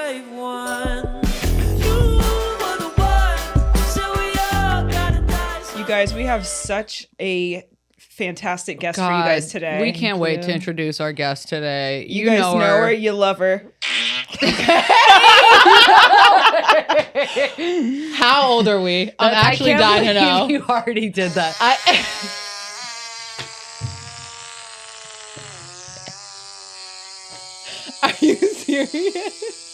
brave one. You were the one, so we all gotta die. You guys, we have such a fantastic guest for you guys today. We can't wait to introduce our guest today. You guys know her. You love her. How old are we? I'm actually dying to know. You already did that. Are you serious?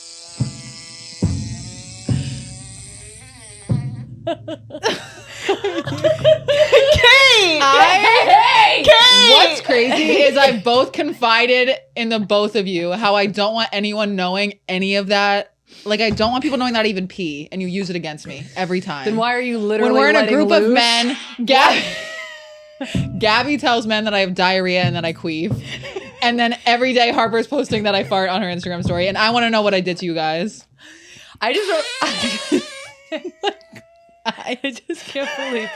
What's crazy is I both confided in the both of you how I don't want anyone knowing any of that. Like, I don't want people knowing that I even pee, and you use it against me every time. Then why are you literally when we're in a group loose? of men, Gabby tells men that I have diarrhea and that I queef. And then every day Harper's posting that I fart on her Instagram story, and I want to know what I did to you guys. I just can't believe.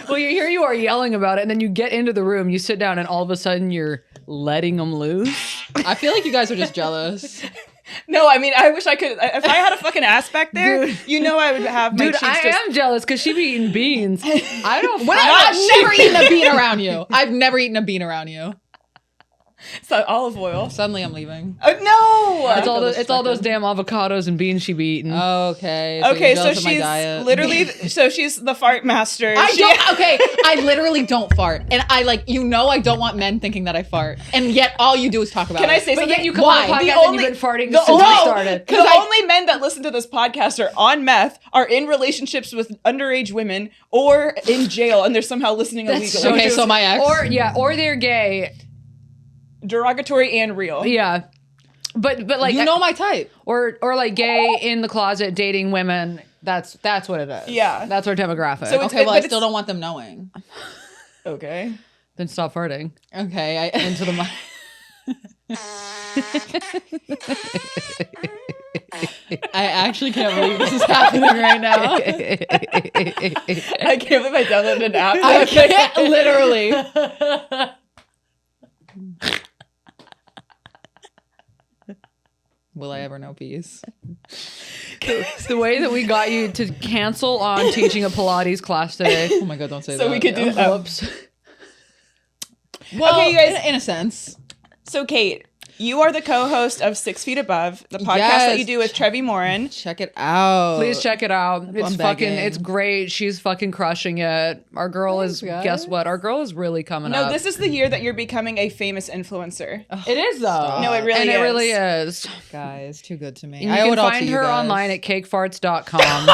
Well, here you are yelling about it, and then you get into the room, you sit down, and all of a sudden you're letting them loose. I feel like you guys are just jealous. No, I mean, I wish I could. If I had a fucking ass back there, Dude. you know I would have my Dude, cheeks I am jealous because she be eating beans. I don't. I've never eaten a bean around you. I've never eaten a bean around you. So olive oil. Suddenly I'm leaving. No! It's all those damn avocados and beans she be eating. Okay. Okay, so jealous of my she's diet. literally, so she's the fart master. I literally don't fart. And I don't want men thinking that I fart. And yet all you do is talk about Can it. I say But something? yet you come on the podcast and you've been farting since we started. The only men that listen to this podcast are on meth, are in relationships with underage women, or in jail, and they're somehow listening illegally. Okay, so my ex. Or they're gay. Derogatory and real. Yeah. But like you know my type. Or like gay in the closet dating women. That's what it is. Yeah. That's our demographic. So Okay, well, I still don't want them knowing. Okay. Then stop farting. Okay, into the mic. I actually can't believe this is happening right now. I can't believe I downloaded an app. I can't, literally. Will I ever know peace? The way that we got you to cancel on teaching a Pilates class today. Oh my God, don't say that. So we could do that. Whoops. Well, okay, you guys. in a sense. So, Kate, you are the co-host of 6 Feet Above, the podcast that you do with Trevi Morin. Check it out. Please check it out. I'm begging. It's great. She's fucking crushing it. Our girl guess what? Our girl is really coming up. No, this is the year that you're becoming a famous influencer. It is though. No, it really and is. it really is. Guys, too good to me. And I you owe can it all find to you her guys. online at cakefarts.com.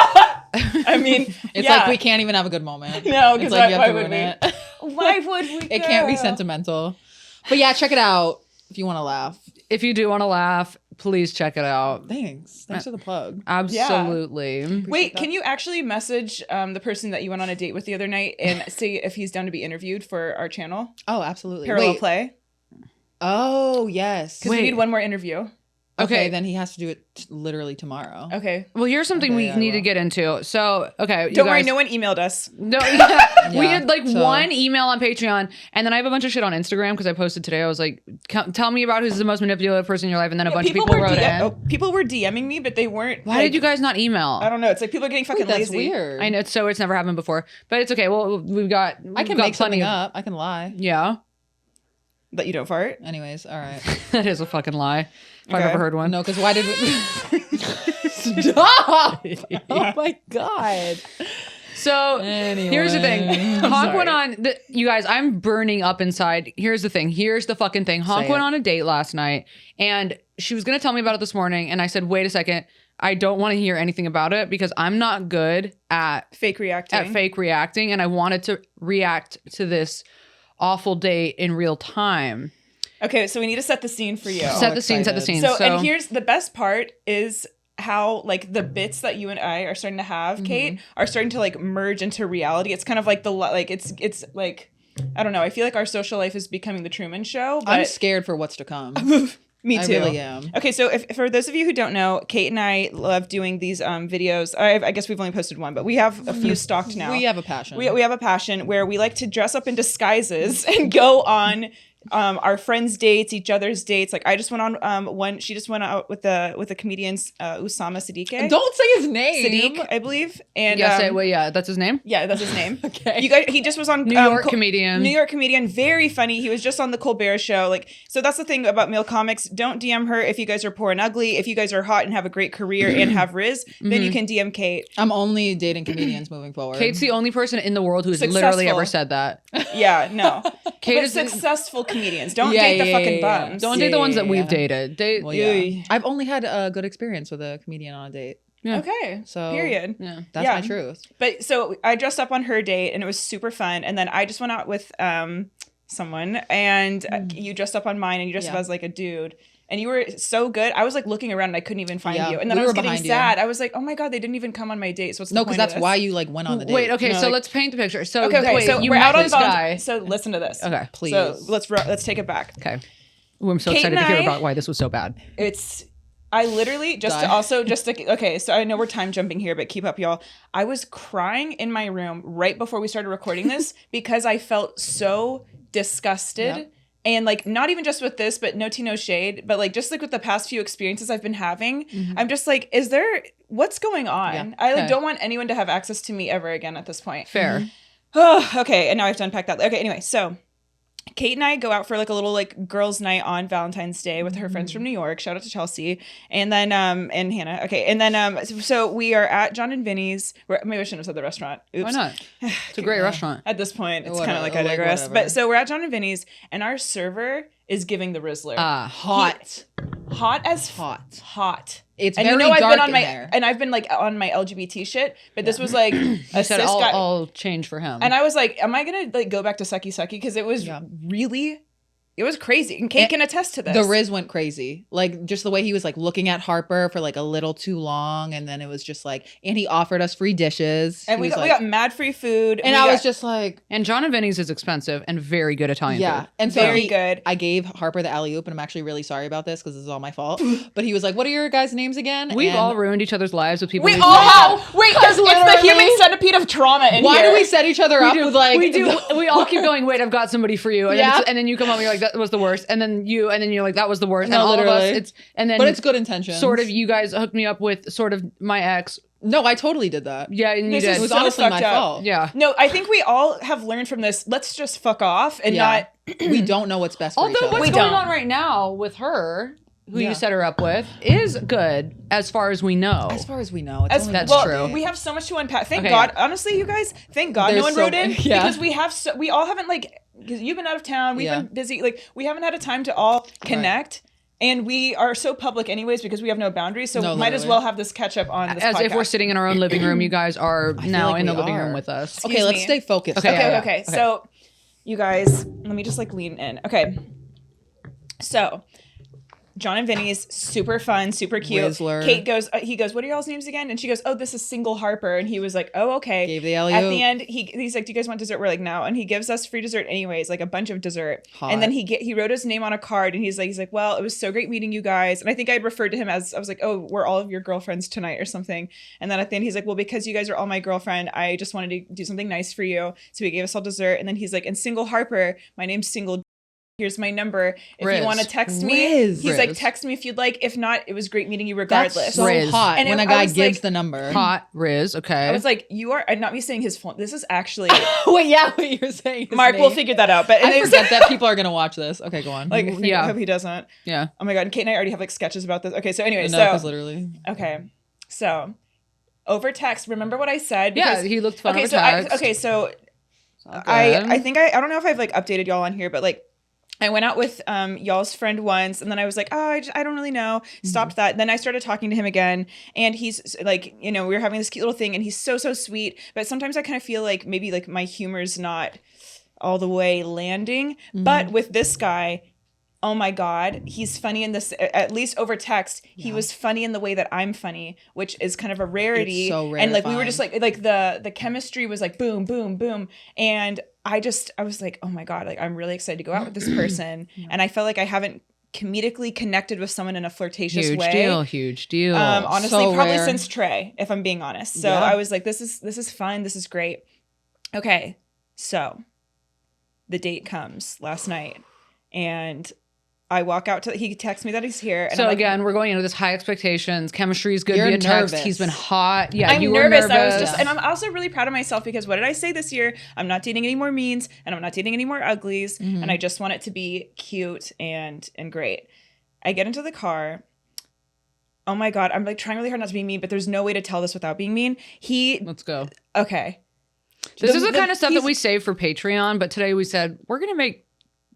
I mean, It's like we can't even have a good moment. No, it's because like you have why to would ruin we? it. Why would we? It can't be sentimental. But yeah, check it out if you want to laugh. If you do want to laugh, please check it out. Thanks for the plug. Absolutely. Wait, can you actually message the person that you went on a date with the other night and see if he's down to be interviewed for our channel? Oh, absolutely. Parallel Play. Oh, yes. Because we need one more interview. Okay, then he has to do it literally tomorrow. Okay. Well, here's something we need to get into. So, okay. Don't worry, no one emailed us. No, we did one email on Patreon, and then I have a bunch of shit on Instagram because I posted today. I was like, tell me about who's the most manipulative person in your life, and then a bunch of people wrote in. People were DMing me, but they weren't. Why did you guys not email? I don't know. It's like people are getting fucking that's lazy. Weird. I know, it's never happened before, but it's okay. Well, I can make something up. I can lie. Yeah. That you don't fart? Anyways, all right. That is a fucking lie. If I've ever heard one. No, because why did we... Stop! Oh my God. So here's the thing. Honk went on, you guys, I'm burning up inside. Here's the thing. Here's the fucking thing. Honk went on a date last night and she was going to tell me about it this morning. And I said, wait a second. I don't want to hear anything about it because I'm not good at fake reacting. And I wanted to react to this awful date in real time. Okay, so we need to set the scene for you. Set the scene. So, and here's the best part is how like the bits that you and I are starting to have, Kate, are starting to like merge into reality. It's kind of like it's like, I don't know. I feel like our social life is becoming the Truman Show. But I'm scared for what's to come. Me too. I really am. Okay, so if for those of you who don't know, Kate and I love doing these videos. I guess we've only posted one, but we have a few stocked now. We have a passion. We have a passion where we like to dress up in disguises and go on our friends' dates, each other's dates. Like I just went on one. She just went out with the comedians Usama Siddiqui. Don't say his name. Sadiq, I believe. And yeah, that's his name. yeah, that's his name. Okay. You guys, he just was on New York comedian. New York comedian, very funny. He was just on the Colbert Show. Like, so that's the thing about male comics. Don't DM her if you guys are poor and ugly. If you guys are hot and have a great career and have Riz, then you can DM Kate. I'm only dating comedians moving forward. Kate's the only person in the world who's Successful. literally ever said that. Yeah, no. Kate But is successful comedians. Don't Yeah, date the yeah, fucking yeah. bums. Don't date the ones that we've dated. Date. Well, yeah. Ew. I've only had a good experience with a comedian on a date. Yeah. Okay. So Period. Yeah. That's Yeah. my truth. But so I dressed up on her date and it was super fun. And then I just went out with someone and you dressed up on mine and you dressed up Yeah. as like a dude. And you were so good. I was like looking around and I couldn't even find Yeah. you. And then We I was were getting behind you. sad. I was like, oh my God, they didn't even come on my date. So what's the No, point because of that's this? why you like went on the date. Wait, okay, No, so like- let's paint the picture. So Okay, wait, so you we're met out on this Valentine's. guy. So listen to this. Okay. Please. So let's take it back. Okay. Ooh, I'm so Kate excited and to hear I- about why this was so bad. I literally okay, so I know we're time jumping here, but keep up, y'all. I was crying in my room right before we started recording this because I felt so disgusted. Yep. And like not even just with this, but no tea, no shade, but like just like with the past few experiences I've been having, I'm just like, what's going on? Yeah. I like Okay. don't want anyone to have access to me ever again at this point. Fair. Oh, okay. And now I have to unpack that. Okay, anyway, so Kate and I go out for like a little like girls' night on Valentine's Day with her friends from New York. Shout out to Chelsea. And then and Hannah. Okay. And then so we are at John and Vinny's. Maybe I shouldn't have said the restaurant. Oops. Why not? It's a great restaurant. At this point, it's Whatever, kind of like I like, digress. whatever. But so we're at John and Vinny's and our server is giving the Rizzler. Hot. Hot as Hot. hot. It's And very you know I've dark been on in my there. and I've been like on my LGBT shit, but this was like a I said cis guy. I'll change for him. And I was like, am I gonna like go back to sucky sucky? Because it was really, it was crazy. And Kate can attest to this. The Riz went crazy. Like just the way he was like looking at Harper for like a little too long. And then it was just like, and he offered us free dishes. And He we was got mad free food. and we I was got just like, and John and Vinny's is expensive and very good Italian yeah. food. And so very good. I gave Harper the alley-oop and I'm actually really sorry about this because this is all my fault. But he was like, what are your guys' names again? We've And all ruined each other's lives with people. We we've all met. have. Wait, it's the literally- human centipede of trauma in why here. do we set each other up with like We do. We all keep going. Wait, I've got somebody for you. And, Yeah. then, and then you come up and you're like, that was the worst. And then you're like, that was the worst. No, and all literally. of us, and then But it's good intentions. Sort of, you guys hooked me up with sort of my ex. No, I totally did that. Yeah, and you This did. is It was so honestly my fucked up. fault. Yeah. No, I think we all have learned from this. Let's just fuck off and Yeah. not. We don't know what's best for each Although other. what's We going don't. on right now with her, who Yeah. you set her up with, is good as far as we know. As far as we know, it's As, only That's well, true. we have so much to unpack. Thank Okay, God, yeah. honestly, you guys. Thank God, no There's one so wrote in many- yeah. because we all haven't like. Because you've been out of town, we've Yeah. been busy. Like we haven't had a time to all connect. And we are so public anyways because we have no boundaries. So No, might as literally. well have this catch up on this as podcast. if we're sitting in our own living room. You guys are now like in the we living room are. with us. Okay, Excuse let's me. stay focused. Okay, Okay, yeah, okay. So, you guys, let me just like lean in. Okay. So, John and Vinny's super fun, super cute. Rizzler. Kate goes, he goes, what are y'all's names again? And she goes, oh, this is Single Harper. And he was like, oh, okay. Gave the At alley-oop. the end, he's like, do you guys want dessert? We're like, no. And he gives us free dessert anyways, like a bunch of dessert. Hot. And then he wrote his name on a card and he's like, well, it was so great meeting you guys. And I think I referred to him as, I was like, oh, we're all of your girlfriends tonight or something. And then at the end, he's like, well, because you guys are all my girlfriend, I just wanted to do something nice for you. So he gave us all dessert. And then he's like, and Single Harper, my name's Single. Here's my number. If Riz. you want to text me, Riz. he's like, Riz. text me if you'd like. If not, it was great meeting you regardless. That's so Riz. hot And when I a guy was gives like- the number. Hot Riz. Okay. I was like, you are not me saying his phone. This is actually Wait, yeah, what you're saying. his Mark. name. We'll figure that out. But I it was forget that people are gonna watch this. Okay, go on. like, Yeah. I hope he doesn't. yeah. Oh my god. And Kate and I already have like sketches about this. Okay, so anyway, no, because so literally. okay, so over text. Remember what I said? Yeah. Because- He looked fun Okay, over so text. so All I good. think I don't know if I've like updated y'all on here, but like I went out with y'all's friend once, and then I was like, oh, I don't really know. Stopped that. Then I started talking to him again, and he's like, you know, we were having this cute little thing, and he's so sweet. But sometimes I kind of feel like maybe like my humor's not all the way landing. But with this guy, oh my God, he's funny in this, at least over text, he was funny in the way that I'm funny, which is kind of a rarity. It's so rare and to like we were find. just like the chemistry was like boom, boom, boom. And I was like, oh my God, like I'm really excited to go out with this person. And I felt like I haven't comedically connected with someone in a flirtatious huge way. deal. Huge deal. Honestly, So probably rare. since Trey, if I'm being honest. So Yeah. I was like, this is fun. This is great. Okay. So the date comes last night. And I walk out to, he texts me that he's here. And So I'm like, again, we're going into this high expectations. Chemistry is good You're via text. nervous. He's been hot. Yeah, I'm you were nervous. nervous. I was just, and I'm also really proud of myself because what did I say this year? I'm not dating any more means and I'm not dating any more uglies. And I just want it to be cute and great. I get into the car. Oh my God. I'm like trying really hard not to be mean, but there's no way to tell this without being mean. Let's go. Okay. This is the kind of stuff that we save for Patreon, but today we said we're going to make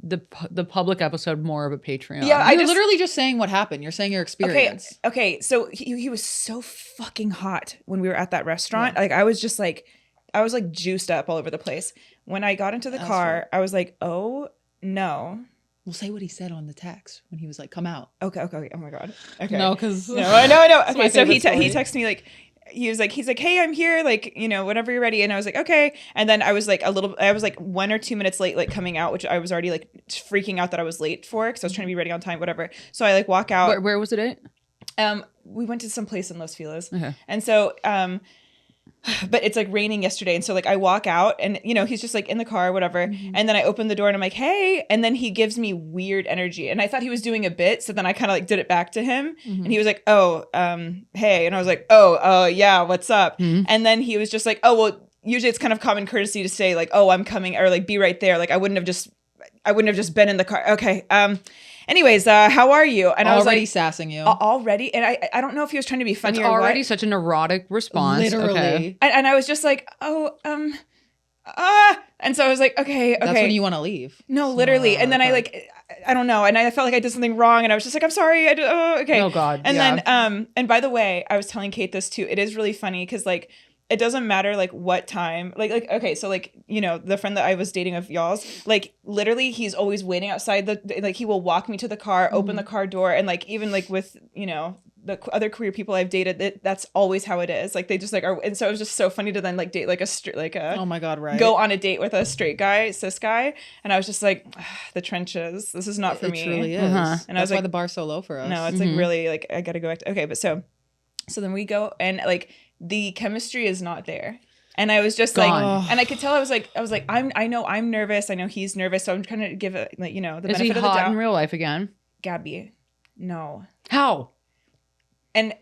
the public episode more of a Patreon. Yeah, You're literally just saying what happened. You're saying your experience. Okay. So he was so fucking hot when we were at that restaurant. Like I was juiced up all over the place. When I got into the car, I was like, oh no. We'll say what he said on the text when he was like, come out. Okay. Oh my God. Okay. No, because I know. Okay, my so he favorite texted me like, he's like, hey, I'm here, like, whenever you're ready. And I was like, okay. And then I was like 1 or 2 minutes late, like coming out, which I was already like freaking out that I was late for because I was trying to be ready on time, whatever. So I like walk out. Where was it at? We went to some place in Los Feliz. Okay. And so, but it's like raining yesterday. And so like I walk out and, he's just like in the car, whatever. And then I open the door and I'm like, hey. And then he gives me weird energy. And I thought he was doing a bit. So then I kind of like did it back to him. And he was like, oh, hey. And I was like, oh, yeah, what's up? And then he was just like, oh, well, usually it's kind of common courtesy to say like, oh, I'm coming, or like be right there. Like I wouldn't have just been in the car. Okay. Anyways, how are you? And I was already like, sassing you. already. And I don't know if he was trying to be funny It's or already what. such a neurotic response. Literally. Okay. And I was just like, and so I was like, okay. That's when you want to leave. No, literally. And then I don't know. And I felt like I did something wrong. And I was just like, I'm sorry. Okay. Oh God. And yeah. then, and by the way, I was telling Kate this too. It is really funny because like, it doesn't matter like what time, like, okay. So like, the friend that I was dating of y'all's, like literally he's always waiting outside like he will walk me to the car, open the car door. And like, even like with, the other queer people I've dated, that's always how it is. Like they just like are, and so it was just so funny to then like date like a Oh my God, right. go on a date with a straight guy, cis guy, and I was just like, the trenches. This is not for me. It truly is. And That's I was why like, the bar's so low for us. no, it's like really like I gotta go back to, okay, but so then we go and like the chemistry is not there. And I was just Gone. like, and I could tell I was like, I know I'm nervous. I know he's nervous. So I'm trying to give it like, the Is he benefit of the hot doubt. in real life again? Gabby, no. How? And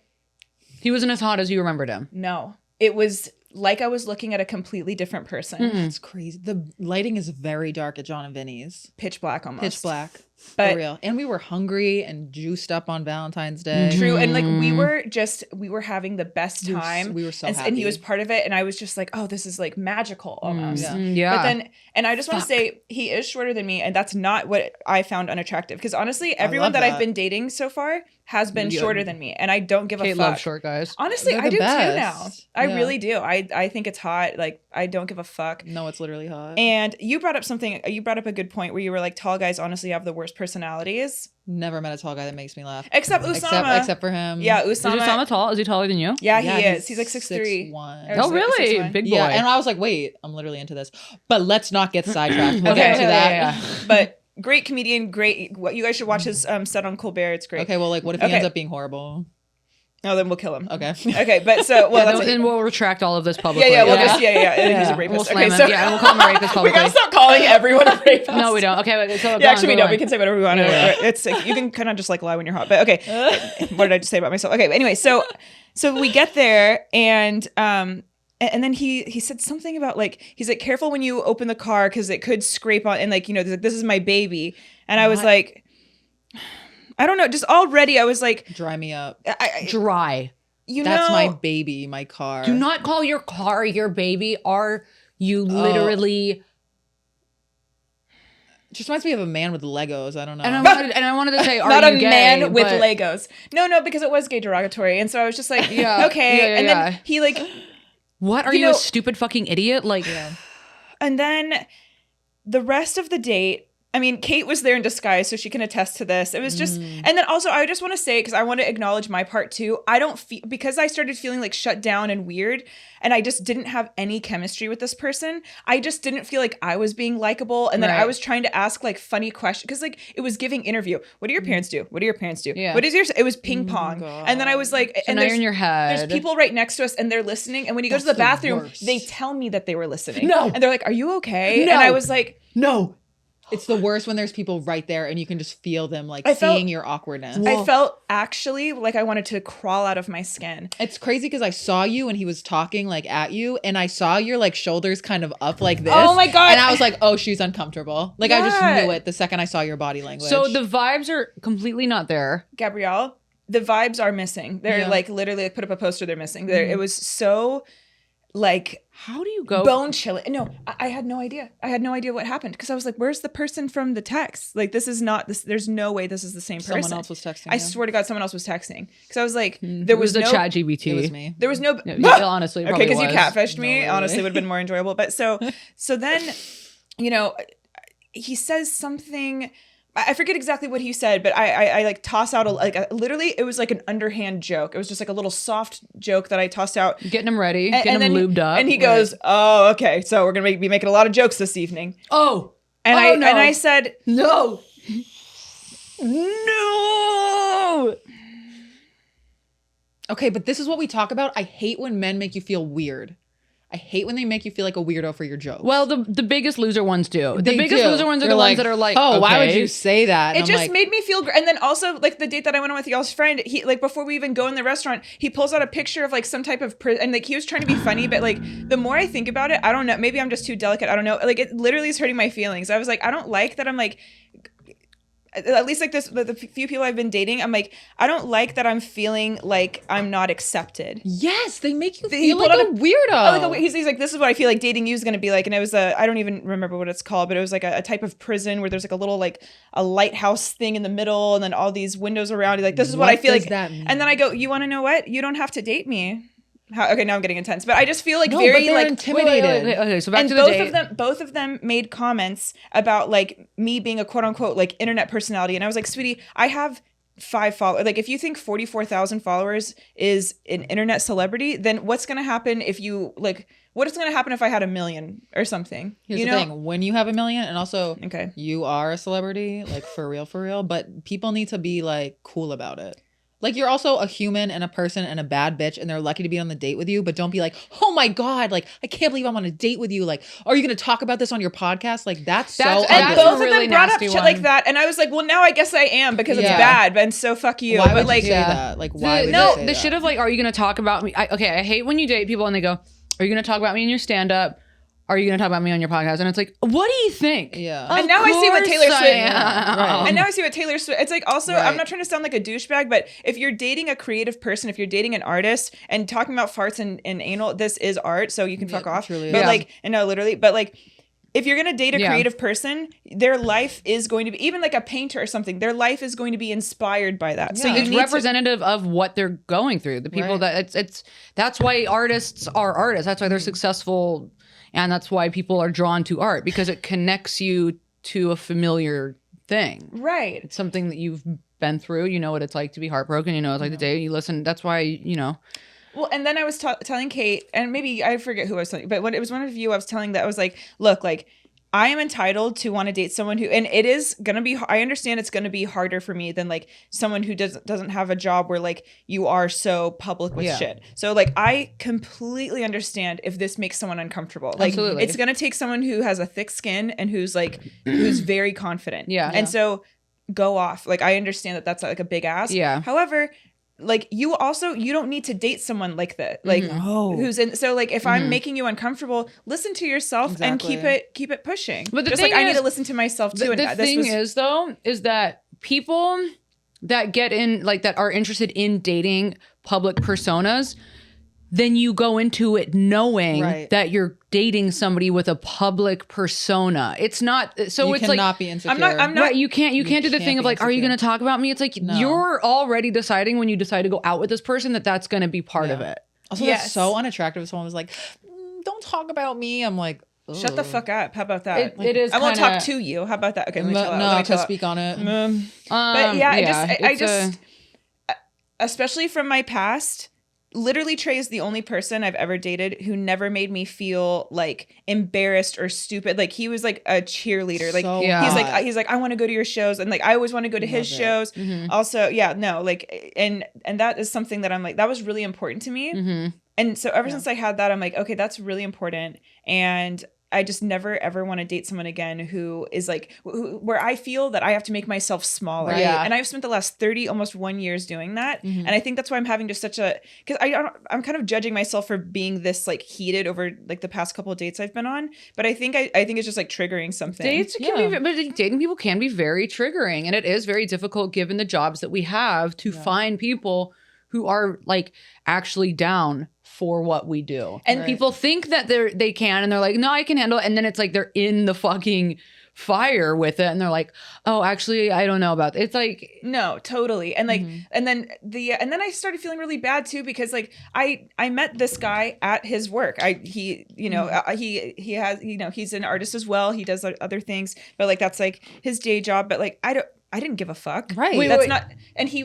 He wasn't as hot as you remembered him. no, it was like I was looking at a completely different person. It's crazy. The lighting is very dark at John and Vinny's. Pitch black almost. Pitch black. But for real. And we were hungry and juiced up on Valentine's Day. True. And like we were having the best time. We were so and happy. he was part of it. And I was just like, oh, this is like magical almost. Yeah. Yeah. But then, and I just want to say he is shorter than me. And that's not what I found unattractive. Because honestly, everyone love that I've that. been dating so far has been shorter than me. And I don't give Kate a fuck. loves short guys. Honestly, They're I the do too best. now. I Yeah. really do. I think it's hot. Like, I don't give a fuck. No, it's literally hot. And you brought up a good point where you were like, tall guys honestly have the worst personalities. Never met a tall guy that makes me laugh. Except Usama. Except for him. Yeah, Is Usama. Usama tall? Is he taller than you? Yeah, he is. He's like 6'3". 6'1". Or Oh, really? 6'1". Big boy. Yeah, and I was like, wait, I'm literally into this. But let's not get sidetracked. We'll Okay, get to that. yeah. But great comedian, great. You guys should watch his set on Colbert. It's great. Okay, well, like, what if he Okay. ends up being horrible? Oh, then we'll kill him. Okay. Okay, but so well, that's Then we'll retract all of this publicly. yeah. We'll Yeah. just He's a We'll rapist. slam Okay, him. so Yeah, we'll call him a rapist we publicly. gotta stop calling everyone a rapist. No, we don't. Okay, so Yeah, actually, we go don't. on. We can say whatever we want. Yeah. It's you can kind of just like lie when you're hot. But okay, what did I just say about myself? Okay, but anyway, so we get there and then he said something about like he's like careful when you open the car because it could scrape on and like this is my baby and I was like I don't know, just already I was like Dry me up. Dry. That's my baby, my car. Do not call your car your baby. Are you literally? Just reminds me of a man with Legos. I don't know. And I wanted to say, are not you a gay? man with But- Legos. No, because it was gay derogatory, and so I was just like, Yeah. okay. Yeah, and yeah. then he like, What are You you, know- a stupid fucking idiot? Like, and then the rest of the date. I mean, Kate was there in disguise, so she can attest to this. It was just, and then also I just want to say, because I want to acknowledge my part too. I don't feel, because I started feeling like shut down and weird, and I just didn't have any chemistry with this person. I just didn't feel like I was being likable. And then I Right. was trying to ask like funny questions, because like it was giving interview. What do your parents do? What do your parents do? Yeah. What is your, it was ping pong. And then I was like, so and now you're there's, in your head. there's people right next to us and they're listening. And when you go to That's the the bathroom, worst. they tell me that they were listening. No. And they're like, are you okay? No. And I was like, No. It's the worst when there's people right there and you can just feel them like I felt- seeing your awkwardness. I felt actually like I wanted to crawl out of my skin. It's crazy because I saw you and he was talking like at you, and I saw your like shoulders kind of up like this. Oh my God. And I was like, oh, she's uncomfortable. Like I just Yeah. knew it the second I saw your body language. So the vibes are completely not there. Gabrielle, the vibes are missing. They're Yeah. like literally like, put up a poster, they're missing. It was so like How do you go? bone chilling. No, I had no idea. I had no idea what happened because I was like, where's the person from the text? Like, this is not this. There's no way this is the same person. someone else was texting. I you. swear to God, someone else was texting because I was like, It there was the no chat GBT. It was me. There was no. No, honestly, it Okay, probably because you was. catfished me. No, Honestly, really. it would have been more enjoyable. But so then, you know, he says something. I forget exactly what he said, but I like toss out literally it was like an underhand joke. It was just like a little soft joke that I tossed out. Getting him ready, And getting him lubed up. And he goes, "Oh, okay. So we're gonna be making a lot of jokes this evening." "Oh, And I said, no." "No." Okay, but this is what we talk about. I hate when men make you feel weird. I hate when they make you feel like a weirdo for your jokes. Well, the biggest loser ones do. The They biggest do. loser ones are They're the ones that are like, oh, why would okay. you say that? And It I'm just like, made me feel great. And then also, like the date that I went on with y'all's friend, he like before we even go in the restaurant, he pulls out a picture of like some type of and like he was trying to be funny, but like the more I think about it, I don't know. Maybe I'm just too delicate. I don't know. Like it literally is hurting my feelings. I was like, I don't like that. I'm like. At least like this, the few people I've been dating, I'm like, I don't like that I'm feeling like I'm not accepted. yes, they make you He feel pulled like out a weirdo. He's like, this is what I feel like dating you is going to be like. And it was I don't even remember what it's called, but it was like a type of prison where there's like a little like a lighthouse thing in the middle and then all these windows around you. Like, this is what I feel does like. that mean? And then I go, you want to know what? You don't have to date me. Okay, now I'm getting intense, but I just feel like No, very but they're like intimidated. Okay, so back and to the date. both of them made comments about like me being a quote unquote like internet personality, and I was like, sweetie, I have 5 followers. Like, if you think 44,000 followers is an internet celebrity, then what's gonna happen if you like? What is gonna happen if I had 1 million or something? Here's you the know? thing: when you have 1 million, and also, Okay. you are a celebrity, like for real. But people need to be like cool about it. Like, you're also a human and a person and a bad bitch, and they're lucky to be on the date with you. But don't be like, oh my God, like, I can't believe I'm on a date with you. Like, are you going to talk about this on your podcast? Like, that's so That's- ugly. And That's both a of really them brought up nasty shit one. like that, and I was like, well, now I guess I am because it's Yeah. bad. And so fuck you. Why but would like, you say Yeah. that? Like, why would no, you say the that? shit of like, are you going to talk about me? I hate when you date people and they go, are you going to talk about me in your stand-up? Are you going to talk about me on your podcast? And it's like, what do you think? Yeah. And now I see what Taylor Swift. Right. And now I see what Taylor Swift. It's like also, Right. I'm not trying to sound like a douchebag, but if you're dating a creative person, if you're dating an artist and talking about farts and anal, this is art, so you can fuck off. truly But is. like, and no, literally, but like, if you're gonna date a Yeah. creative person, their life is going to be, even like a painter or something, their life is going to be inspired by that. So Yeah. you It's need representative of what they're going through. The people Right. that it's that's why artists are artists. That's why they're successful, and that's why people are drawn to art, because it connects you to a familiar thing. right. It's something that you've been through. You know what it's like to be heartbroken. You know what it's like to date. You listen. That's why, you know. Well, and then I was telling Kate, and maybe I forget who I was telling, but when it was one of you, I was telling that I was like, look, like, I am entitled to want to date someone who, and it is gonna be, I understand it's gonna be harder for me than like someone who doesn't have a job where like you are so public with Yeah. shit. So like, I completely understand if this makes someone uncomfortable. Like, Absolutely. it's gonna take someone who has a thick skin and who's like, who's very confident. Yeah. And so go off. Like, I understand that that's like a big ask. Yeah. However, like, you don't need to date someone like that. Like, No. who's in, so like, if I'm making you uncomfortable, listen to yourself and Exactly. keep it pushing. But the just like thing I need is- to listen to myself too. The And this thing was, is, though, is that people that get in, like, that are interested in dating public personas, then you go into it knowing Right. that you're dating somebody with a public persona. It's not, so you it's cannot like, be insecure. I'm not- right, you can't do the can't thing of be like, are you insecure. going to talk about me? It's like, No. you're already deciding when you decide to go out with this person that that's going to be part of Yeah. it. Also, Yes. that's so unattractive if someone was like, don't talk about me. I'm like, shut the ugh. fuck up. How about that? It is I won't kinda- talk to you. How about that? Okay, let me No, chill out. no, Let me to chill out. speak on it. But yeah, I it's just especially from my past, literally Trey is the only person I've ever dated who never made me feel like embarrassed or stupid. Like, he was like a cheerleader. Like, So Yeah. he's like I want to go to your shows, and like I always want to go to his Love it. shows. Mhm. Also, yeah, no, like, and that is something that I'm like, that was really important to me. Mhm. And so ever since I had that, I'm like, okay, that's really important. And I just never ever want to date someone again who is like where I feel that I have to make myself smaller. Right. Yeah. And I've spent the last 30 almost 1 years doing that. Mhm. And I think that's why I'm having just such a because I'm kind of judging myself for being this like heated over like the past couple of dates I've been on. But I think it's just like triggering something. Dates can be, but dating people can be very triggering, and it is very difficult given the jobs that we have to find people who are like actually down for what we do. And people think that they can, and they're like, no, I can handle it. And then it's like they're in the fucking fire with it, and they're like, oh, actually, I don't know about it. It's like, no, totally. And like, and then I started feeling really bad too, because like I met this guy at his work. He has, he's an artist as well. He does other things, but like, that's like his day job. But like, I didn't give a fuck. Right. That's not. And he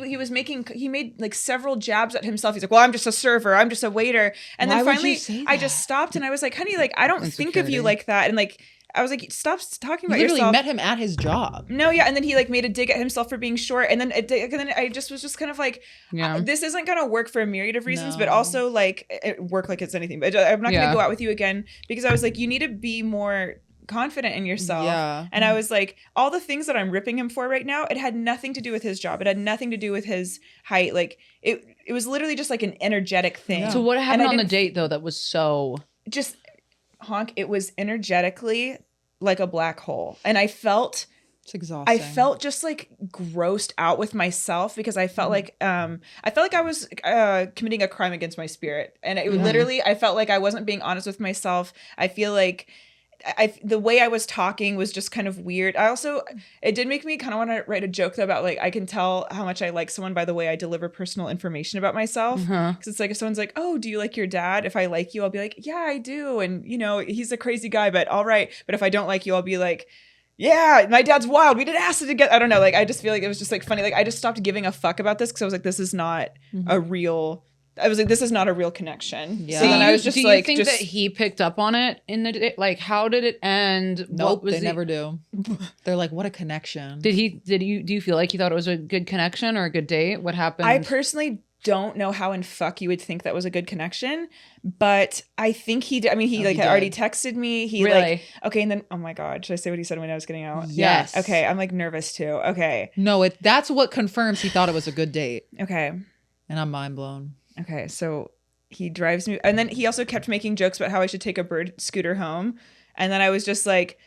made like several jabs at himself. He's like, well, I'm just a server. I'm just a waiter. And Why then would you finally say I that? just stopped and I was like, honey, like, I don't think of you like that. And like, I was like, stop talking about You literally yourself. met him at his job. No, yeah. And then he like made a dig at himself for being short. And then I just was just kind of like, this isn't going to work for a myriad of reasons, but also like it work like it's anything. But I'm not going to go out with you again, because I was like, you need to be more confident in yourself. Yeah. And I was like, all the things that I'm ripping him for right now, it had nothing to do with his job. It had nothing to do with his height. Like it was literally just like an energetic thing. Yeah. so what happened on the date though that was so just honk? It was energetically like a black hole. And I felt just like grossed out with myself, because I felt like I was committing a crime against my spirit. And it literally, I felt like I wasn't being honest with myself. I feel like the way I was talking was just kind of weird. It did make me kind of want to write a joke though about like, I can tell how much I like someone by the way I deliver personal information about myself. Because it's like, if someone's like, oh, do you like your dad? If I like you, I'll be like, yeah, I do. And he's a crazy guy, but all right. But if I don't like you, I'll be like, yeah, my dad's wild. We did acid together. I don't know. Like, I just feel like it was just like funny. Like, I just stopped giving a fuck about this because I was like, this is not a real. I was like, this is not a real connection. Yeah. So then I was just do like, you think that he picked up on it in the day? Like, how did it end? Nope, they never do. They're like, what a connection. Do you feel like he thought it was a good connection or a good date? What happened? I personally don't know how in fuck you would think that was a good connection, but I think he did. I mean, he had already texted me. He Really? like, okay. And then, oh my God, should I say what he said when I was getting out? Yes. Yeah. Okay. I'm like nervous too. Okay. No, that's what confirms he thought it was a good date. Okay. And I'm mind blown. Okay. So he drives me, and then he also kept making jokes about how I should take a bird scooter home. And then I was just like,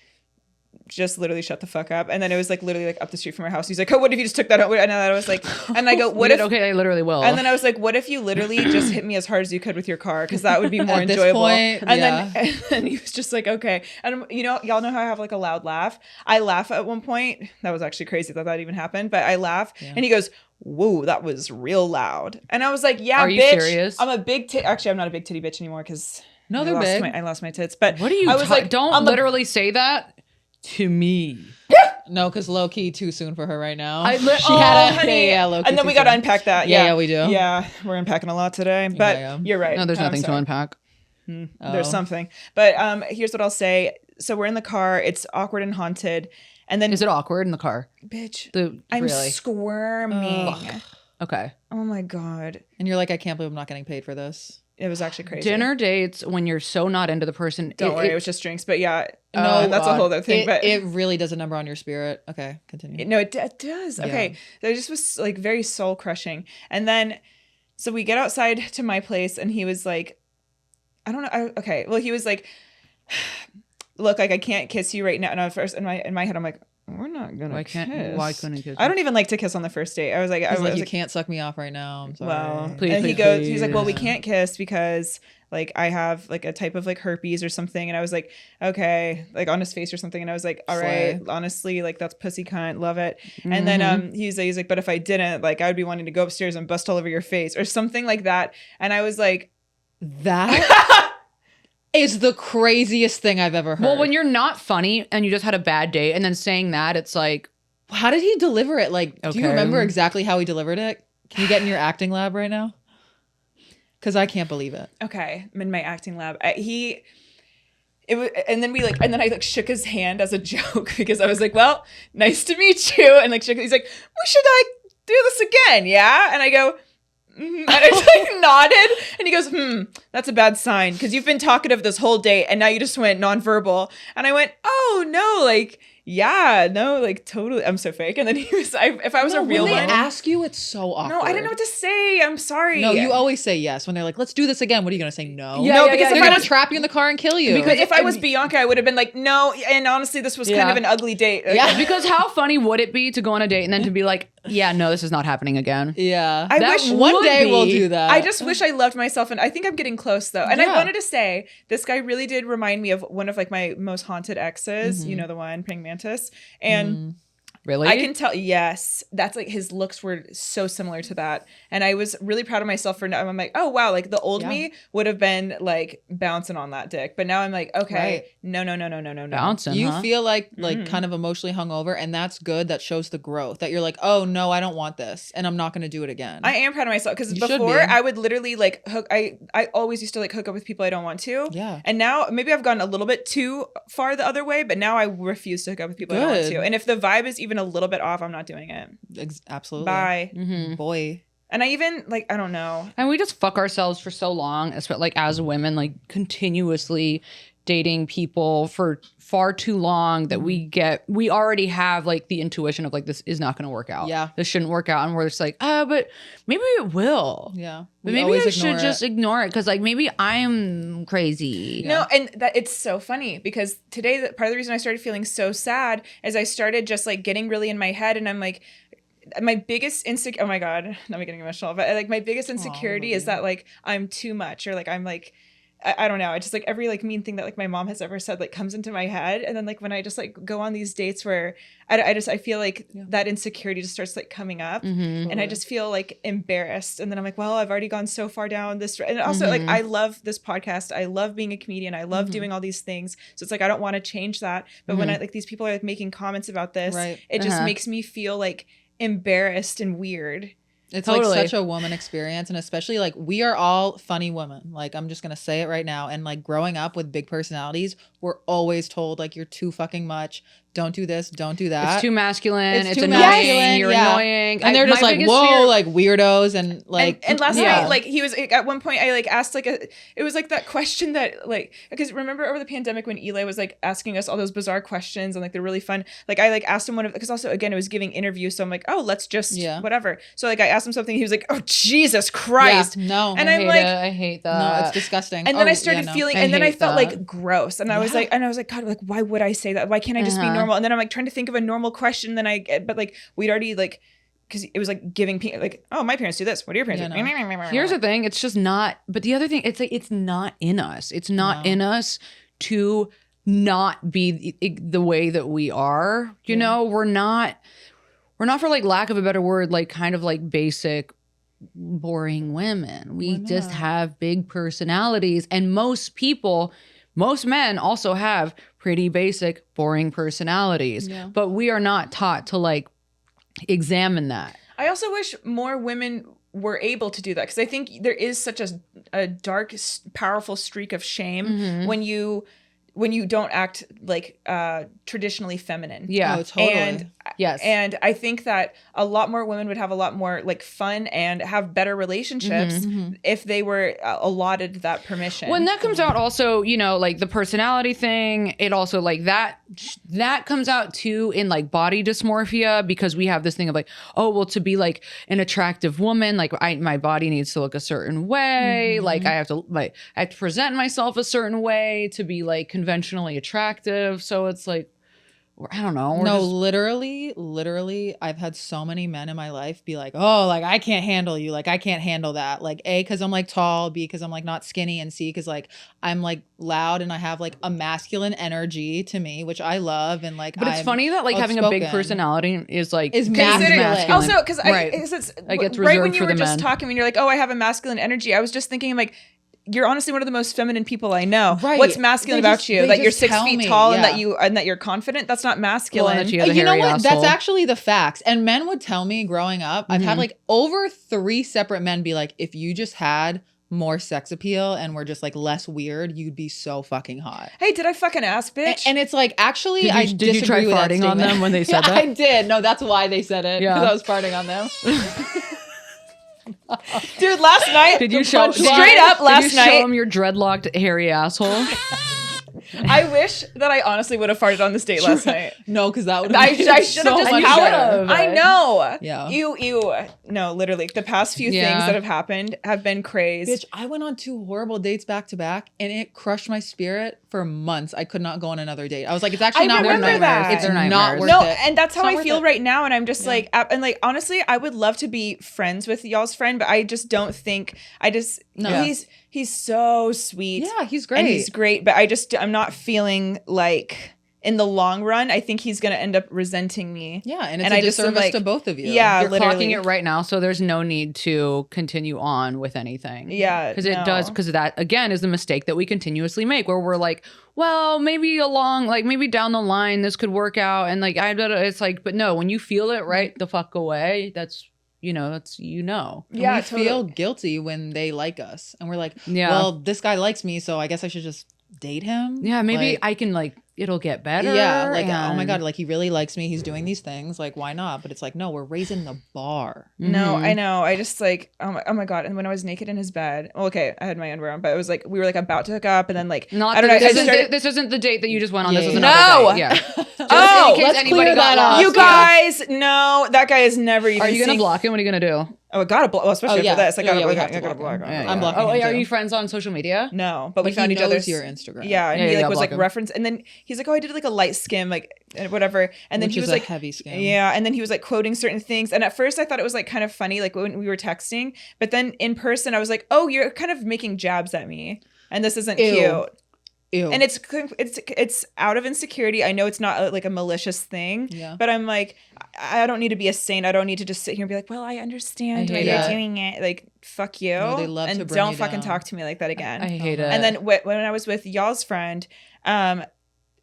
just literally shut the fuck up. And then it was like literally like up the street from our house. He's like, oh, what if you just took that out? And I was like, and I go, what if? Okay, I literally will. And then I was like, what if you literally just hit me as hard as you could with your car? Because that would be more At this enjoyable. point, and then he was just like, okay. And y'all know how I have like a loud laugh. I laugh at one point. That was actually crazy that even happened. But I laugh, and he goes, whoa, that was real loud. And I was like, yeah, Are bitch. you serious? I'm a big actually, I'm not a big titty bitch anymore because No, they're big. I lost my tits. But what are you? I was like, don't literally say that to me. No, because low key too soon for her right now. Honey. low key. And then we got to unpack that. Yeah, we do. Yeah, we're unpacking a lot today. But you're right. No, there's nothing to unpack. There's something. But here's what I'll say. So we're in the car. It's awkward and haunted. And then Is it awkward in the car? bitch, I'm really squirming. Okay. Oh my God. And you're like, I can't believe I'm not getting paid for this. It was actually crazy. Dinner dates when you're so not into the person. Don't worry, it was just drinks. But yeah, No, that's a whole other thing. But it really does a number on your spirit. Okay, continue. it does. Okay. So it just was like very soul crushing. And then, so we get outside to my place and he was like, I don't know. Okay. Well, he was like, look, like I can't kiss you right now. And at first in my head, I'm like, we're not gonna kiss. Why couldn't he kiss? I don't even like to kiss on the first date. I was like, He's like, you can't suck me off right now. I'm sorry. well, Please, and please, he's like, well, we please. can't kiss because like I have like a type of like herpes or something. And I was like, okay, like on his face or something. And I was like, all right, honestly, like that's pussy cunt, love it. And then he's like, but if I didn't, like I would be wanting to go upstairs and bust all over your face or something like that. And I was like, that is the craziest thing I've ever heard. Well, when you're not funny and you just had a bad date and then saying that, it's like, how did he deliver it? Like, do you Okay. remember exactly how he delivered it? Can you get in your acting lab right now? Because I can't believe it. okay, I'm in my acting lab. And then I like shook his hand as a joke because I was like, well, nice to meet you. And like, he's like, we should like do this again. Yeah. And I go, And I just like nodded, and he goes, that's a bad sign because you've been talkative this whole day, and now you just went nonverbal. And I went, oh no, like. Yeah, no, like totally. I'm so fake. And then he was, if I was a real when they one. ask you, it's so awkward. No, I didn't know what to say. I'm sorry. No, you always say yes. When they're like, let's do this again. What are you going to say? No. No, because they're going to trap you in the car and kill you. Because if I was Bianca, I would have been like, no. And honestly, this was kind of an ugly date. Yeah. Because how funny would it be to go on a date and then to be like, yeah, no, this is not happening again. Yeah. I wish one day we'll do that. I just wish I loved myself. And I think I'm getting close though. And I wanted to say, this guy really did remind me of one of like my most haunted exes. You know, the one, praying mantis. And Really? I can tell. Yes, that's like his looks were so similar to that, and I was really proud of myself for. I'm like, oh wow, like the old me would have been like bouncing on that dick, but now I'm like, okay, no. Bouncing. You huh? feel like kind of emotionally hungover, and that's good. That shows the growth. That you're like, oh no, I don't want this, and I'm not going to do it again. I am proud of myself because You should before be. I would literally like hook. I always used to like hook up with people I don't want to. Yeah. And now maybe I've gone a little bit too far the other way, but now I refuse to hook up with people I don't want Good. to. And if the vibe is even a little bit off, I'm not doing it. Absolutely. Bye. Boy. And I even like I don't know. And we just fuck ourselves for so long, especially like as women, like continuously dating people for far too long that we already have like the intuition of like this is not going to work out. Yeah. This shouldn't work out. And we're just like, but maybe it will. Yeah. But We maybe always I should ignore just ignore it because like maybe I'm crazy. No, and that it's so funny because today part of the reason I started feeling so sad is I started just like getting really in my head and I'm like my biggest oh my god, not me getting emotional, but like my biggest insecurity is that like I'm too much or like I'm like I don't know. I just like every like mean thing that like my mom has ever said like comes into my head, and then like when I just like go on these dates where I feel like that insecurity just starts like coming up, and I just feel like embarrassed, and then I'm like, well, I've already gone so far down this, and also like I love this podcast, I love being a comedian, I love doing all these things, so it's like I don't want to change that, but when I like these people are like making comments about this, it just makes me feel like embarrassed and weird. It's Totally. like such a woman experience, and especially like we are all funny women. Like I'm just gonna say it right now. And like growing up with big personalities, we're always told like you're too fucking much. Don't do this. Don't do that. It's too masculine. It's too annoying. masculine, You're yeah. annoying. And they're just my like, biggest whoa, fear- like weirdos and like. And last night, like he was at one point, I like asked like it was like that question that like because remember over the pandemic when Eli was like asking us all those bizarre questions and like they're really fun. Like I like asked him one of because also again it was giving interviews, so I'm like, oh, let's just whatever. So like I asked him something, he was like, oh Jesus Christ, no, and I'm like, I hate that. no, it's disgusting. and then I started feeling, and then I felt that. like gross, and I was like, God, like why would I say that? Why can't I just be normal? And then I'm like trying to think of a normal question. Then but like we'd already like because it was like giving people like, oh, my parents do this. What do your parents do? Here's the thing. It's just not. But the other thing, it's like it's not in us. It's not in us to not be the way that we are. You know, we're not for like lack of a better word, like kind of like basic boring women. We just have big personalities, and most men also have pretty basic boring personalities. But we are not taught to like examine that. I also wish more women were able to do that because I think there is such a dark, powerful streak of shame when you don't act like traditionally feminine. Yeah, oh, totally. And yes, and I think that a lot more women would have a lot more like fun and have better relationships if they were allotted that permission. when that comes out, also, you know, like the personality thing, it also like that comes out too in like body dysmorphia because we have this thing of like, oh, well, to be like an attractive woman, like my body needs to look a certain way, like I have to present myself a certain way to be like conventionally attractive. So it's like, I don't know. No, literally, I've had so many men in my life be like, oh, like I can't handle you. Like I can't handle that. Like A, because I'm like tall, B, because I'm like not skinny, and C, because like I'm like loud and I have like a masculine energy to me, which I love. And like, but it's funny that like having a big personality is masculine. Also, because Right. it's Like, it's right when reserved you for were the just men. talking, when you're like, oh, I have a masculine energy. I was just thinking like, you're honestly one of the most feminine people I know. Right. What's masculine They about just- you? they That you're just 6 tell feet me, tall yeah. and that you're confident. That's not masculine. Well, and that you have a You know hairy what? asshole. That's actually the facts. And men would tell me growing up, I've had like over 3 separate men be like, if you just had more sex appeal and were just like less weird, you'd be so fucking hot. Hey, did I fucking ask, bitch? And it's like, actually, Did you try disagree with that farting on statement. them when they said Yeah, that? I did. No, that's why they said it. Yeah. Because I was farting on them. Dude, last night, Did you show straight up last Did you show night? him your dreadlocked hairy asshole? I wish that I honestly would have farted on this date last night. No, because that would I should have just better. I know. Yeah. You. No, literally. The past few Yeah. things that have happened have been crazy. Bitch, I went on 2 horrible dates back to back, and it crushed my spirit for months. I could not go on another date. I was like, it's actually I not worth remember it. that. It's They're not nightmares. worth No, it. and that's how It's not I worth feel it. right now. And I'm just like, and like, honestly, I would love to be friends with y'all's friend, but I just don't think, No. he's so sweet. Yeah, he's great. And he's great, but I'm not feeling like in the long run, I think he's going to end up resenting me. Yeah, and it's And a I just am disservice like- to both of you. Yeah, You're literally. clocking it right now, so there's no need to continue on with anything. Yeah, because it no. does. Because that again is the mistake that we continuously make, where we're like, well, maybe maybe down the line this could work out, and like it's like, but no, when you feel it right the fuck away, that's. And And Yeah, we totally. feel guilty when they like us. And we're like, Yeah. well, this guy likes me, so I guess I should just date him. Yeah, maybe Like, I can it'll get better. yeah, like, oh my and- God, like he really likes me. He's doing these things. Like, why not? But it's like, no, we're raising the bar. No, Mhm. I know. I just like, oh my God. And when I was naked in his bed, well, okay, I had my underwear on, but it was like, we were like about to hook up, and then like, Not I don't know. this, I started- this isn't the date that you just went on. Yeah, This is yeah. another No! date. Yeah. Oh, in case let's anybody clear got that up. lost. you guys, no, that guy is never even Are you gonna seen- block him? What are you gonna do? Oh, I gotta block. Well, especially Oh, yeah. after this. I Oh, gotta yeah, we block. have to I gotta block block. him. him. I'm blocking Oh, him are too. you friends on social media? No, but we He found each knows other's your Instagram. Yeah, and Yeah, he you like gotta was like block him. reference, and then he's like, oh, I did like a light skim, like and whatever, and then Which he is was a like, heavy skim. yeah, and then he was like quoting certain things, and at first I thought it was like kind of funny, like when we were texting, but then in person I was like, oh, you're kind of making jabs at me, and this isn't Ew. cute. Ew. And it's out of insecurity. I know it's not like a malicious thing, Yeah. but I'm like, I don't need to be a saint. I don't need to just sit here and be like, well, I understand I why hate you're it. doing it. Like, fuck you. No, they love and to bring don't you fucking down. talk to me like that again. I hate it. And then when I was with y'all's friend,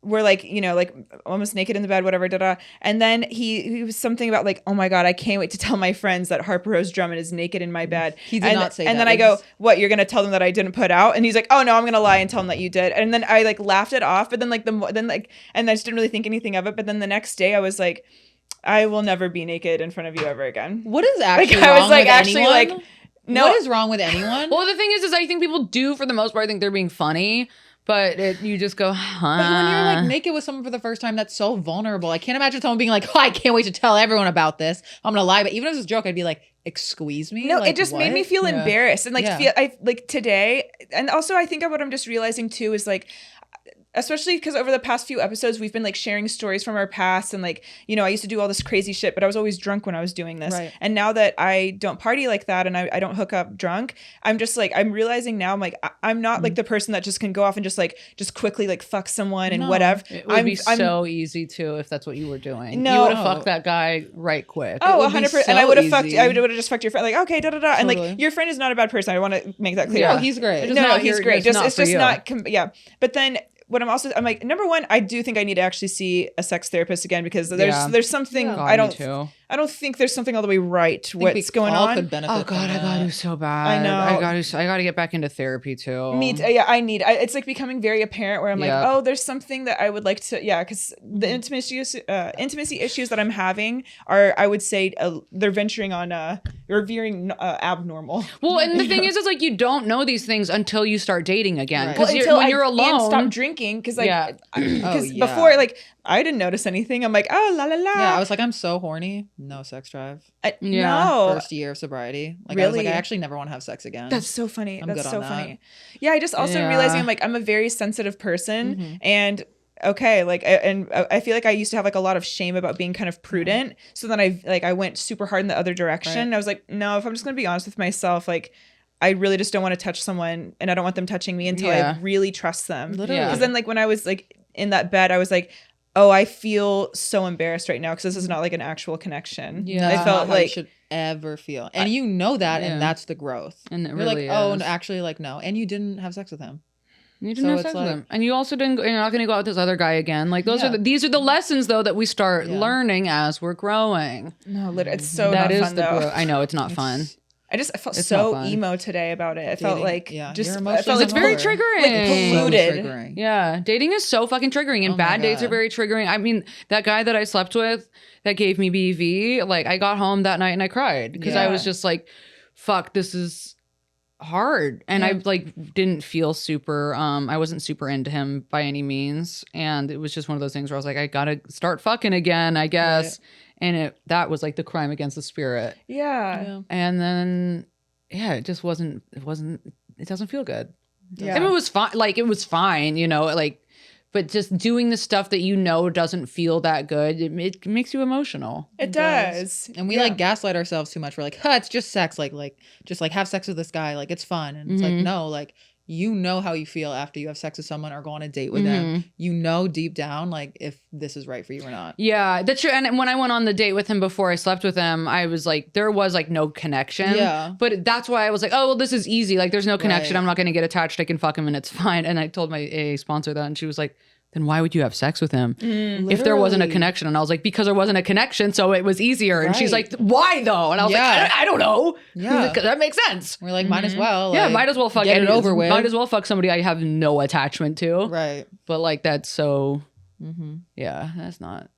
we're like, like almost naked in the bed, whatever, and then he was something about like, oh my God, I can't wait to tell my friends that Harper-Rose Drummond is naked in my bed. He did not say and that. then I It go, was- what, you're gonna tell them that I didn't put out? And he's like, oh no, I'm gonna lie and tell them that you did. And then I like laughed it off, but then and I just didn't really think anything of it. But then the next day I was like, I will never be naked in front of you ever again. What is actually I was wrong like, with actually, anyone? like, no. What is wrong with anyone? well, the thing is I think people do for the most part. I think they're being funny, but you just go, huh? But when you're like naked with someone for the first time, that's so vulnerable. I can't imagine someone being like, oh, I can't wait to tell everyone about this. I'm gonna lie, but even if it was a joke, I'd be like, excuse me? No, Like, it just made me what? feel Yeah. embarrassed and like Yeah. feel I like today, and also I think what I'm just realizing too is like, especially because over the past few episodes we've been like sharing stories from our past, and like, I used to do all this crazy shit, but I was always drunk when I was doing this. Right. And now that I don't party like that and I don't hook up drunk, I'm just like, I'm realizing now I'm like, I'm not like the person that just can go off and just quickly like fuck someone and No. whatever. it would I'm be so easy too if that's what you were doing. No. You would have fucked that guy right quick. Oh, would be 100%. so And I would have fucked. easy. I would have just fucked your friend. Like, okay, And Totally. like, your friend is not a bad person. I want to make that clear. Yeah, he's great. It's No, not he's your- great. it's not It's for just you. not. Yeah. But then what I'm like, number one, I do think I need to actually see a sex therapist again, because there's something Yeah. I God, me don't. too. I don't think there's something all the way right to I think what's we going all on. Could benefit Oh God, from I got that. to so bad. I know. I got to get back into therapy too. I need. It's like becoming very apparent where I'm Yeah. like, oh, there's something that I would like to. Yeah, because the intimacy issues that I'm having are, I would say, they're venturing on or veering abnormal. Well, and the thing is like you don't know these things until you start dating again. Right. Because Until when I you're alone, stop drinking, because like, Yeah. because yeah. before, like, I didn't notice anything. I'm like, oh, la la la. Yeah, I was like, I'm so horny. No sex drive. Yeah. No. First year of sobriety. Like, I was like, Really? I actually never want to have sex again. That's so funny. I'm That's good so on that. funny. Yeah, I just also Yeah. realizing I'm like, I'm a very sensitive person, Mhm. and okay, like, and I feel like I used to have like a lot of shame about being kind of prudent. So then I went super hard in the other direction. Right. And I was like, no, if I'm just gonna be honest with myself, like, I really just don't want to touch someone, and I don't want them touching me until Yeah. I really trust them. Literally. Yeah. Because then, like, when I was like in that bed, I was like, oh, I feel so embarrassed right now because this is not like an actual connection. Yeah. No, I that's felt not how you like should ever feel. And you know that, Yeah. and that's the growth. And it You're really like, oh, is. and actually, like, no. And you didn't have sex with him. You didn't So have it's sex with like- him, and you also didn't. You're not going to go out with this other guy again. Like those Yeah. are these are the lessons though that we start Yeah. learning as we're growing. no, literally, it's so That not is fun the though. growth. I know it's not fun. I felt It's so not fun. emo today about it. I felt Dating- like yeah, just your I emotions felt are It's very Like, triggering. So polluted. triggering. Yeah, dating is so fucking triggering, and Oh my bad dates are God. very triggering. I mean, that guy that I slept with that gave me BV, like I got home that night and I cried because I Yeah. was just like, fuck, this is hard. And I like didn't feel super, I wasn't super into him by any means. And it was just one of those things where I was like, I gotta start fucking again, I guess. Right. And that was like the crime against the spirit. Yeah. And then, it just wasn't, it doesn't feel good. Yeah. I mean, it was fine. Like, it was fine, you know, like, but just doing the stuff that you know doesn't feel that good, it makes you emotional. It does. And we like gaslight ourselves too much. We're like, it's just sex. Like, just like have sex with this guy. Like, it's fun. And it's like, no, like, you know how you feel after you have sex with someone or go on a date with them. You know deep down, like, if this is right for you or not. Yeah, that's true. And when I went on the date with him before I slept with him, I was like, there was like no connection. Yeah. But that's why I was like, oh, well, this is easy. Like, there's no connection. Right. I'm not going to get attached. I can fuck him and it's fine. And I told my AA sponsor that, and she was like, then why would you have sex with him if there wasn't a connection? And I was like, because there wasn't a connection, so it was easier. And she's like, why though? And I was like, I don't know. Yeah. That makes sense. We're like, might as well. Yeah, like, might as well fuck get it over with. Might as well fuck somebody I have no attachment to. Right. But like, that's so, that's not,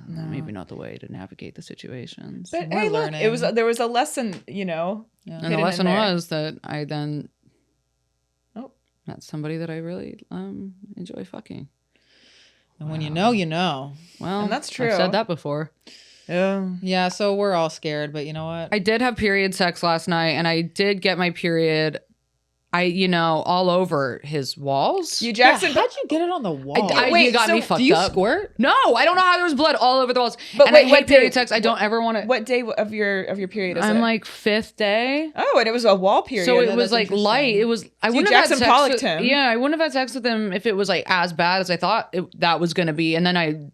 maybe not the way to navigate the situations. But We're hey, look, learning. there was a lesson, you know. Yeah. And the hidden lesson in there. was that I then met somebody that I really enjoy fucking. And when you know, you know. Well, And that's true. I've said that before. Yeah. Yeah, so we're all scared, but you know what? I did have period sex last night, and I did get my period. All over his walls. You Jackson. How'd you get it on the wall? You got me fucked do you up. squirt? No, I don't know how there was blood all over the walls. But and wait, I what hate period day- sex. I don't ever want to. What day of your period is it? I'm like 5th day. Oh, and it was a wall period. So it that's was like interesting. light. It was. I So wouldn't have had Jackson sex Pollocked with him. Yeah, I wouldn't have had sex with him if it was like as bad as I thought that was going to be. And then I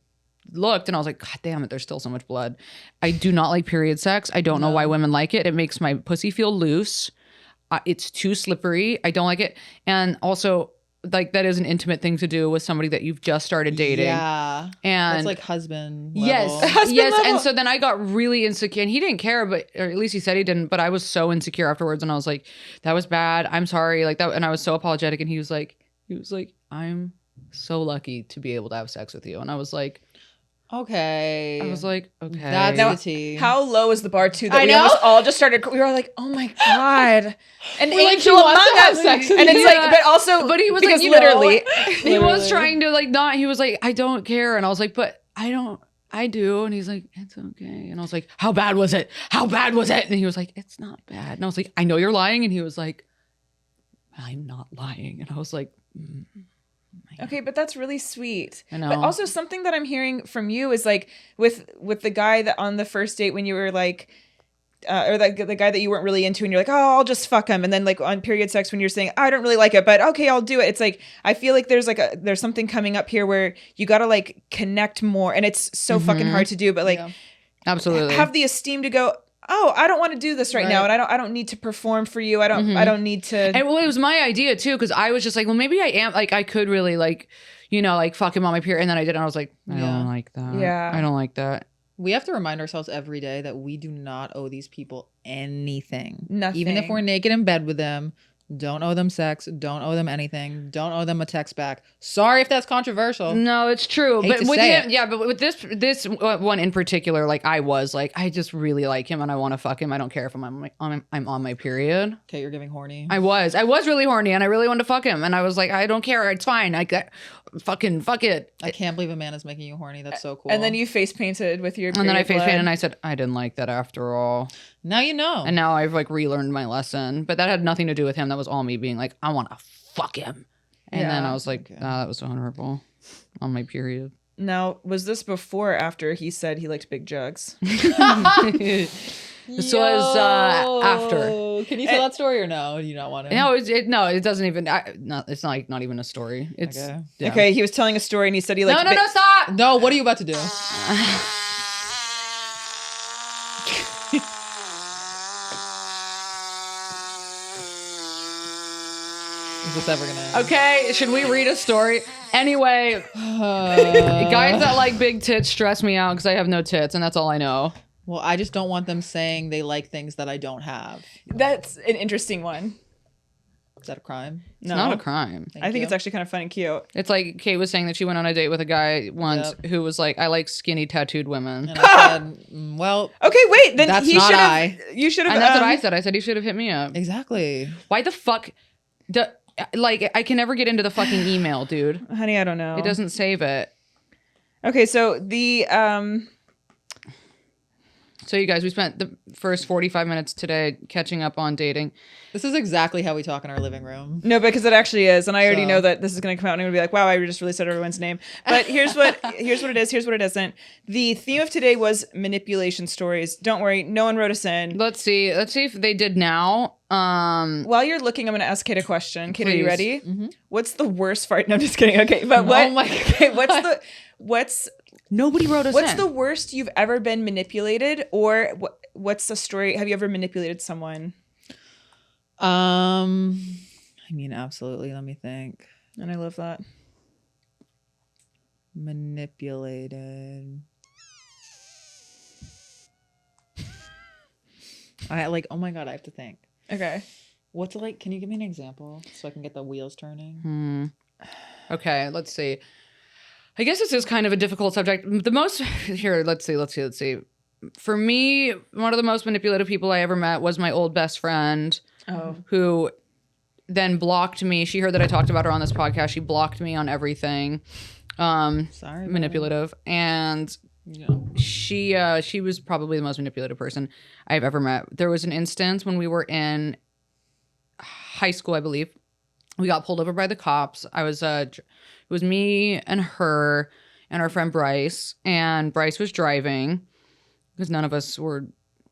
looked and I was like, God damn it, there's still so much blood. I do not like period sex. I don't know why women like it. It makes my pussy feel loose. It's too slippery. I don't like it. And also, like, that is an intimate thing to do with somebody that you've just started dating. Yeah. And That's like husband yes, level. Husband yes. level. And so then I got really insecure, and he didn't care, or at least he said he didn't. But I was so insecure afterwards, and I was like, "That was bad. I'm sorry." Like that, and I was so apologetic. And he was like, "I'm so lucky to be able to have sex with you." And I was like, Okay. okay. That's Now, the tea. how low is the bar too that I we know. almost all just started? We were like, oh my god, an We're like, angel he wants among to have us, sex with and it's you. like, but also, But he was because like, literally, he was trying to like not. He was like, I don't care, and I was like, but I don't. I do. And he's like, it's okay. And I was like, how bad was it? How bad was it? And he was like, it's not bad. And I was like, I know you're lying. And he was like, I'm not lying. And I was like, okay, but that's really sweet. I know. But also something that I'm hearing from you is like with the guy that on the first date when you were like, or the guy that you weren't really into, and you're like, oh, I'll just fuck him, and then like on period sex when you're saying, I don't really like it, but okay, I'll do it. It's like I feel like there's something coming up here where you got to like connect more, and it's so fucking hard to do, but like absolutely have the esteem to go, oh, I don't want to do this right now, and I don't need to perform for you. I don't need to. And well, it was my idea too, because I was just like, well, maybe I am like I could really like, like fuck him on my period, and then I did, and I was like, I don't like that. Yeah. I don't like that. We have to remind ourselves every day that we do not owe these people anything. Nothing. Even if we're naked in bed with them, don't owe them sex, don't owe them anything, don't owe them a text back. Sorry if that's controversial. No, it's true. Hate But to with say him, but with this one in particular, like I was like, I just really like him and I want to fuck him. I don't care if I'm on my period. Okay, you're giving horny. I was really horny and I really wanted to fuck him. And I was like, I don't care. It's fine. Like, fucking fuck it. I can't believe a man is making you horny. That's so cool. And then you face painted with your. And then I period face blood. painted and I said, I didn't like that after all. Now you know. And now I've like relearned my lesson. But that had nothing to do with him. That was all me being like, I want to fuck him. And then Yeah. I was like, that was so honorable on my period. Now, was this before or after he said he liked big jugs? This was after. Can you tell that story or no? Do you not want to? No, it doesn't even. It's not even a story. It's Okay. yeah. Okay, he was telling a story and he said he liked. No, stop. No, what are you about to do? Is this ever gonna end? Okay, should we read a story? Anyway, guys that like big tits stress me out because I have no tits, and that's all I know. Well, I just don't want them saying they like things that I don't have. That's an interesting one. Is that a crime? It's not a crime. I think it's actually kind of fun and cute. It's like Kate was saying that she went on a date with a guy once who was like, I like skinny tattooed women. And I said, well, Okay, wait. Then That's he not should have. I. You should have. And that's what I said. I said he should have hit me up. exactly. Why the fuck? Like, I can never get into the fucking email, dude. Honey, I don't know. It doesn't save it. Okay, so the So you guys, we spent the first 45 minutes today catching up on dating. This is exactly how we talk in our living room. No, because it actually is, and I already So- know that this is going to come out, and I'm going to be like, "Wow, I just really said everyone's name." But here's what it is. Here's what it isn't. The theme of today was manipulation stories. Don't worry, no one wrote us in. Let's see if they did now. While you're looking, I'm going to ask Kate a question. Kate, are you Please. ready? What's the worst fart? No, I'm just kidding. Okay, but what? Oh my Okay, what's Nobody wrote us what's in. the worst you've ever been manipulated, or what's the story? Have you ever manipulated someone? I mean, absolutely. Let me think. And I love that. Manipulated. I like, oh my God, I have to think. Okay. What's like, can you give me an example so I can get the wheels turning? Okay, let's see. I guess this is kind of a difficult subject. The most here, let's see. For me, one of the most manipulative people I ever met was my old best friend, who then blocked me. She heard that I talked about her on this podcast. She blocked me on everything. Sorry. Manipulative. And she was probably the most manipulative person I've ever met. There was an instance when we were in high school, I believe. We got pulled over by the cops. It was me and her and our friend Bryce, and Bryce was driving because none of us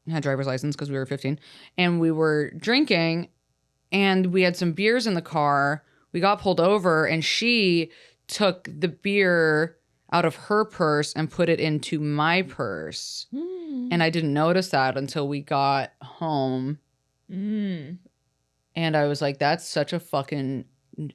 had driver's license because we were 15, and we were drinking, and we had some beers in the car. We got pulled over, and she took the beer out of her purse and put it into my purse, and I didn't notice that until we got home. And I was like, that's such a fucking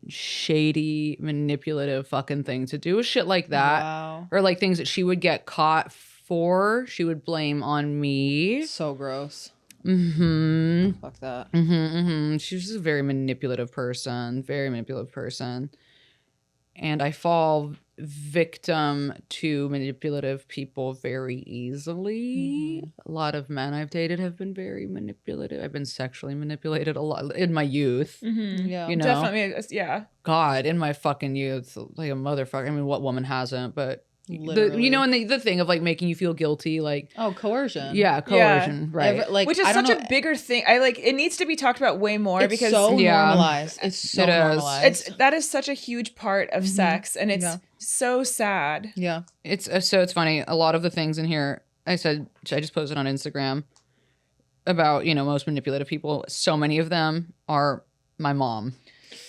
shady, manipulative fucking thing to do. Shit like that. Wow. Or like things that she would get caught for, she would blame on me. So gross. Mm-hmm. Fuck that. Mm-hmm, mm-hmm. She was just a very manipulative person. And I fall victim to manipulative people very easily. A lot of men I've dated have been very manipulative. I've been sexually manipulated a lot in my youth. Yeah. You know, Definitely, yeah. God, in my fucking youth, like a motherfucker. I mean, what woman hasn't? But Literally. and the thing of like making you feel guilty, like Oh, coercion. yeah, coercion, right? Which is I don't such know, a bigger thing. It needs to be talked about way more it's because so Yeah. normalized. It's so It is. normalized. that is such a huge part of sex, and it's so sad. Yeah. It's so it's funny. A lot of the things in here, I just posted on Instagram about most manipulative people. So many of them are my mom,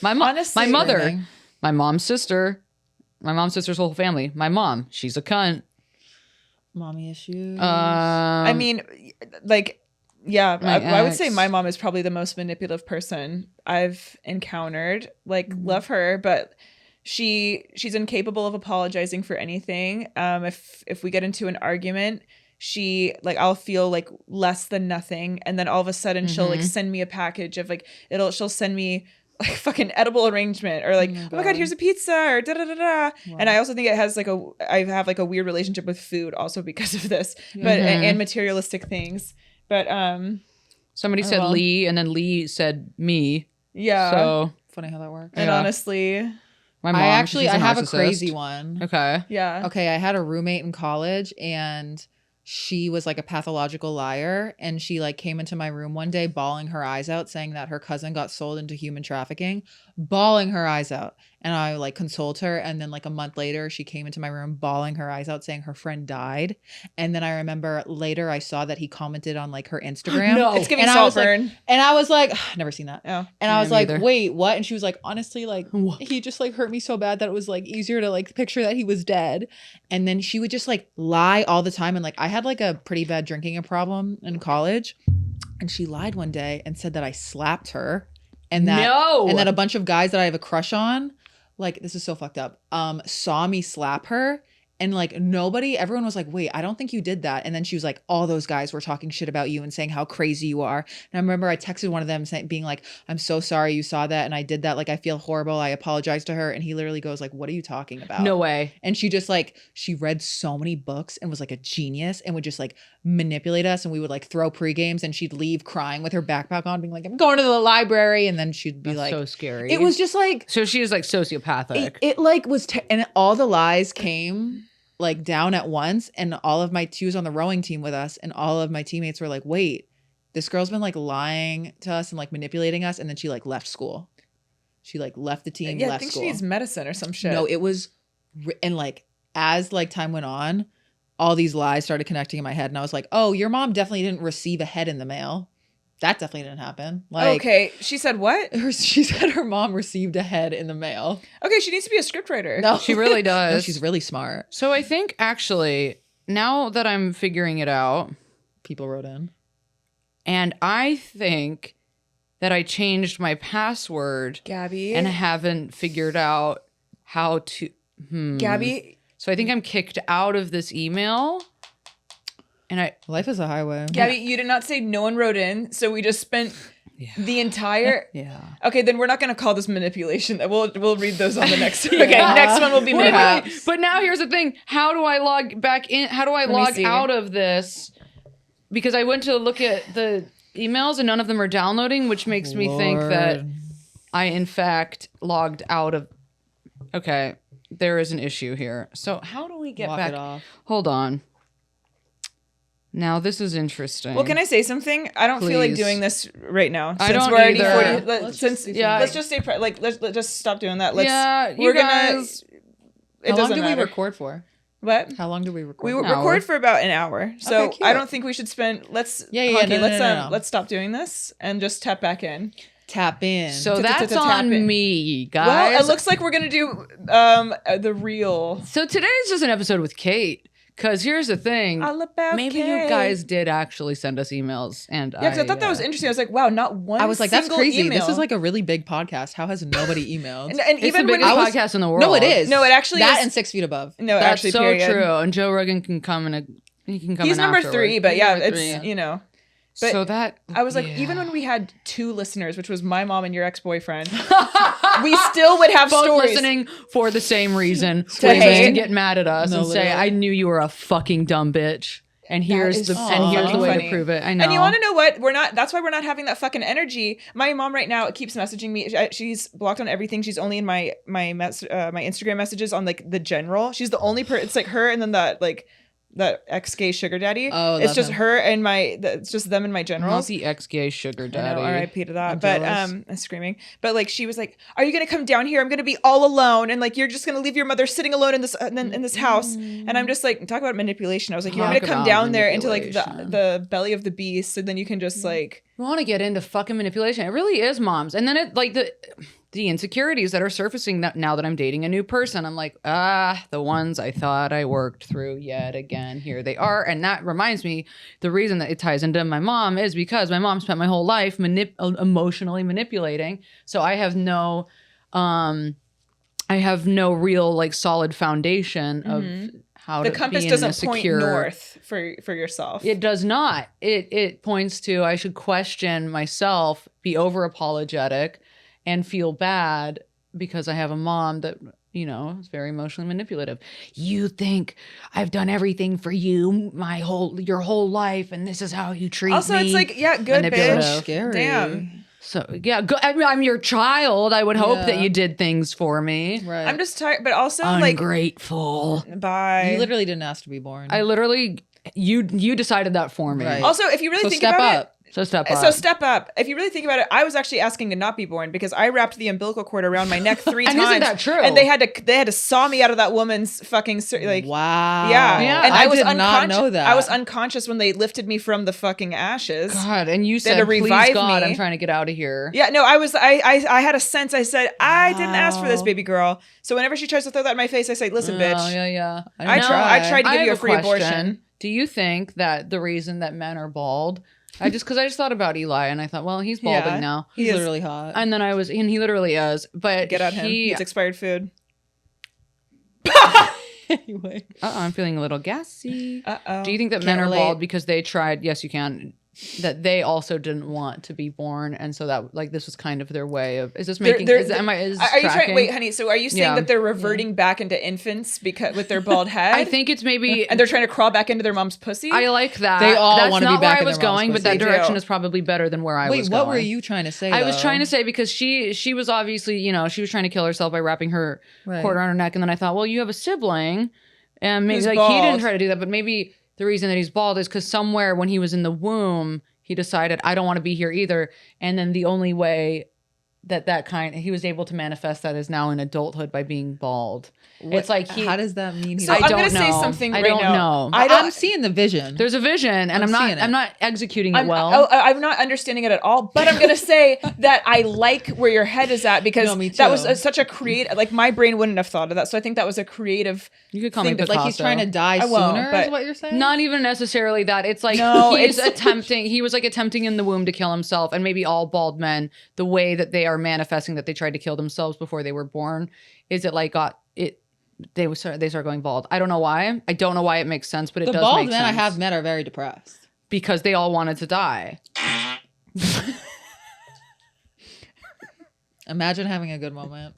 Honestly, my mother, Really? my mom's sister, my mom's sister's whole family. My mom, she's a cunt. Mommy issues. I mean, like, yeah, My I would say ex. my mom is probably the most manipulative person I've encountered. Like, love her, but she's incapable of apologizing for anything. If we get into an argument, I'll feel like less than nothing, and then all of a sudden she'll like send me a package of like she'll send me like fucking edible arrangement, or like, oh my god, here's a pizza, or da da da da. And I also think it has I have like a weird relationship with food also because of this, but and materialistic things. But Somebody said well. Lee, and then Lee said me. yeah. So Funny how that works. And Yeah. honestly, my mom. I she's have a narcissist. crazy one. Okay. yeah. Okay, I had a roommate in college, and she was like a pathological liar, and she like came into my room one day bawling her eyes out, saying that her cousin got sold into human trafficking, bawling her eyes out. And I like consoled her, and then like a month later she came into my room bawling her eyes out, saying her friend died. And then I remember later I saw that he commented on like her Instagram. No. It's giving And I was Saltburn. And I was like, never seen that. Oh. And I was Me like, neither. wait, what? And she was like, honestly, like he just like hurt me so bad that it was like easier to like picture that he was dead. And then she would just like lie all the time. And like I had like a pretty bad drinking problem in college. And she lied one day and said that I slapped her. And that a bunch of guys that I have a crush on, like this is so fucked up, saw me slap her And like everyone was like, wait, I don't think you did that. And then she was like, all those guys were talking shit about you and saying how crazy you are. And I remember I texted one of them being like, I'm so sorry you saw that and I did that. Like, I feel horrible. I apologized to her. And he literally goes like, what are you talking about? No way. And she just like, she read so many books and was like a genius and would just like manipulate us. And we would like throw pre-games and she'd leave crying with her backpack on being like, I'm going to the library. And then she'd be like, so scary. it was just like, So she is like sociopathic. it like was, and all the lies came like down at once. And she was on the rowing team with us and all of my teammates were like, wait, this girl's been like lying to us and like manipulating us. And then she like left school. She like left the team, Yeah, I left think school. she needs medicine or some shit. No, it was, and like as like time went on, all these lies started connecting in my head. And I was like, oh, your mom definitely didn't receive a head in the mail. That definitely didn't happen. Like, okay, she said what? she said her mom received a head in the mail. Okay, she needs to be a scriptwriter. No, She really does. No, she's really smart. So I think actually, now that I'm figuring it out, People wrote in. and I think that I changed my password Gabby. and haven't figured out how to. Gabby. So I think I'm kicked out of this email. And Life is a highway. Gabby, you did not say no one wrote in, so we just spent the entire. yeah. Okay, then we're not going to call this manipulation. We'll read those on the next. Okay, next one will be Wait, maybe. but now here's the thing. How do I log back in? How do I me log see. out of this? Because I went to look at the emails and none of them are downloading, which makes me think that I, in fact, logged out of. Okay, there is an issue here. So how do we get Walk back? it off. Hold on. Now this is interesting. Well, can I say something? I don't feel like Please. doing this right now. I Since don't we're already either. 40. Let's just do Let's just say let's just stop doing that. Let's. Yeah, we're you guys. gonna. It How long doesn't did we matter. record for? What? How long did we record? We for? record hour. for about an hour, so Okay, cute. I don't think we should spend. Let's Yeah, Honky, no, no. let's stop doing this and just tap back in. Tap in. So that's Tap on in. me, guys. Well, it looks like we're gonna do the real. So today's just an episode with Kate. Because here's the thing. All about Maybe Kate. you guys did actually send us emails. And Yeah, because I thought that was interesting. I was like, wow, not one. I was like, that's single crazy. Email. This is like a really big podcast. How has nobody emailed? and It's even the when biggest I was, podcast in the world. No, it is. No, it actually that is. and 6 feet above. no, That's actually, so period. true. And Joe Rogan can come in he can come He's in number afterward. 3, but He's yeah, number it's 3. you know. But so that I was like, yeah. even when we had 2 listeners, which was my mom and your ex-boyfriend, we still would have both stories. listening for the same reason, To which is hate. to get mad at us No, and say, literally. "I knew you were a fucking dumb bitch." And here's is the so and here's the way funny. to prove it. I know. And you want to know what? We're not. That's why we're not having that fucking energy. My mom right now keeps messaging me. She's blocked on everything. She's only in my Instagram messages on like the general. She's the only person. It's like her and then that ex-gay sugar daddy. Oh, it's love just him. her and it's just them and my generals. Not the ex-gay sugar I daddy. know, R.I.P. to that. I'm But jealous. I'm screaming. But like she was like, "Are you gonna come down here? I'm gonna be all alone, and like you're just gonna leave your mother sitting alone in this house." And I'm just like, talk about manipulation. I was like, "You want me to Talk come about down there into like manipulation. the belly of the beast, and then you can just like." You want to get into fucking manipulation. It really is, moms. And then it like the insecurities that are surfacing now that I'm dating a new person. I'm like, the ones I thought I worked through yet again, here they are. And that reminds me, the reason that it ties into my mom is because my mom spent my whole life emotionally manipulating. So I have no real like solid foundation of how The to compass be in doesn't a point secure north for yourself. It does not. It points to I should question myself, be over apologetic, and feel bad because I have a mom that, you know, is very emotionally manipulative. You think I've done everything for you your whole life, and this is how you treat Also, me. it's like, yeah, good Manipulative. bitch. Scary. Damn. So yeah, I'm your child. I would hope that Yeah. you did things for me. Right. I'm just tired, but also like, Ungrateful. bye. You literally didn't ask to be born. I literally you decided that for me. Right. Also, if you really So think step about up. So step it, up. so step up. If you really think about it, I was actually asking to not be born because I wrapped the umbilical cord around my neck 3 And times. isn't that true? And they had to saw me out of that woman's fucking like. Wow. Yeah. Yeah. And I was did not unconscious. know that. I was unconscious when they lifted me from the fucking ashes. God, and you They had said, to "Please, revive God, me." I'm trying to get out of here." Yeah, no, I had a sense. I said, I didn't ask for this, Wow. baby girl. So whenever she tries to throw that in my face, I say, listen, bitch. Oh, yeah. I know. tried to give I you a have free question. abortion. Do you think that the reason that men are bald? Because I just thought about Eli and I thought, well, he's balding Yeah. now, He's He is- literally hot. and then and he literally is. But Get at him. he, It's expired food. Anyway. I'm feeling a little gassy. Uh-oh. Do you think that men are bald because they tried? Yes, you can. That they also didn't want to be born, and so that like this was kind of their way of. Is this making? Is you trying? Wait, honey. So are you saying that they're reverting back into infants because with their bald head? I think it's maybe, and they're trying to crawl back into their mom's pussy. I like that. They all want to be back. That's not where I was going, but pussy. that direction is probably better than where I was going. Wait, what were you trying to say? I was trying to say because she was obviously she was trying to kill herself by wrapping her cord around her neck, and then I thought, well, you have a sibling, and maybe Who's like bald. he didn't try to do that, but maybe the reason that he's bald is because somewhere when he was in the womb. He decided, I don't want to be here either. And then the only way he was able to manifest that is now in adulthood by being bald. It's like how does that mean? So I'm going to say something I right don't now. know. I'm seeing the vision. There's a vision, and I'm not executing it well. I'm not understanding it at all. But I'm going to say that I like where your head is at because that was such a creative. Like my brain wouldn't have thought of that. So I think that was a creative. You could call me Picasso. Like he's trying to die sooner. Is what you're saying? Not even necessarily that. It's like he was like attempting in the womb to kill himself, and maybe all bald men, the way that they are manifesting that they tried to kill themselves before they were born, is it like they start going bald. I don't know why. I don't know why it makes sense, but it does make sense. The bald men I have met are very depressed. Because they all wanted to die. Imagine having a good moment.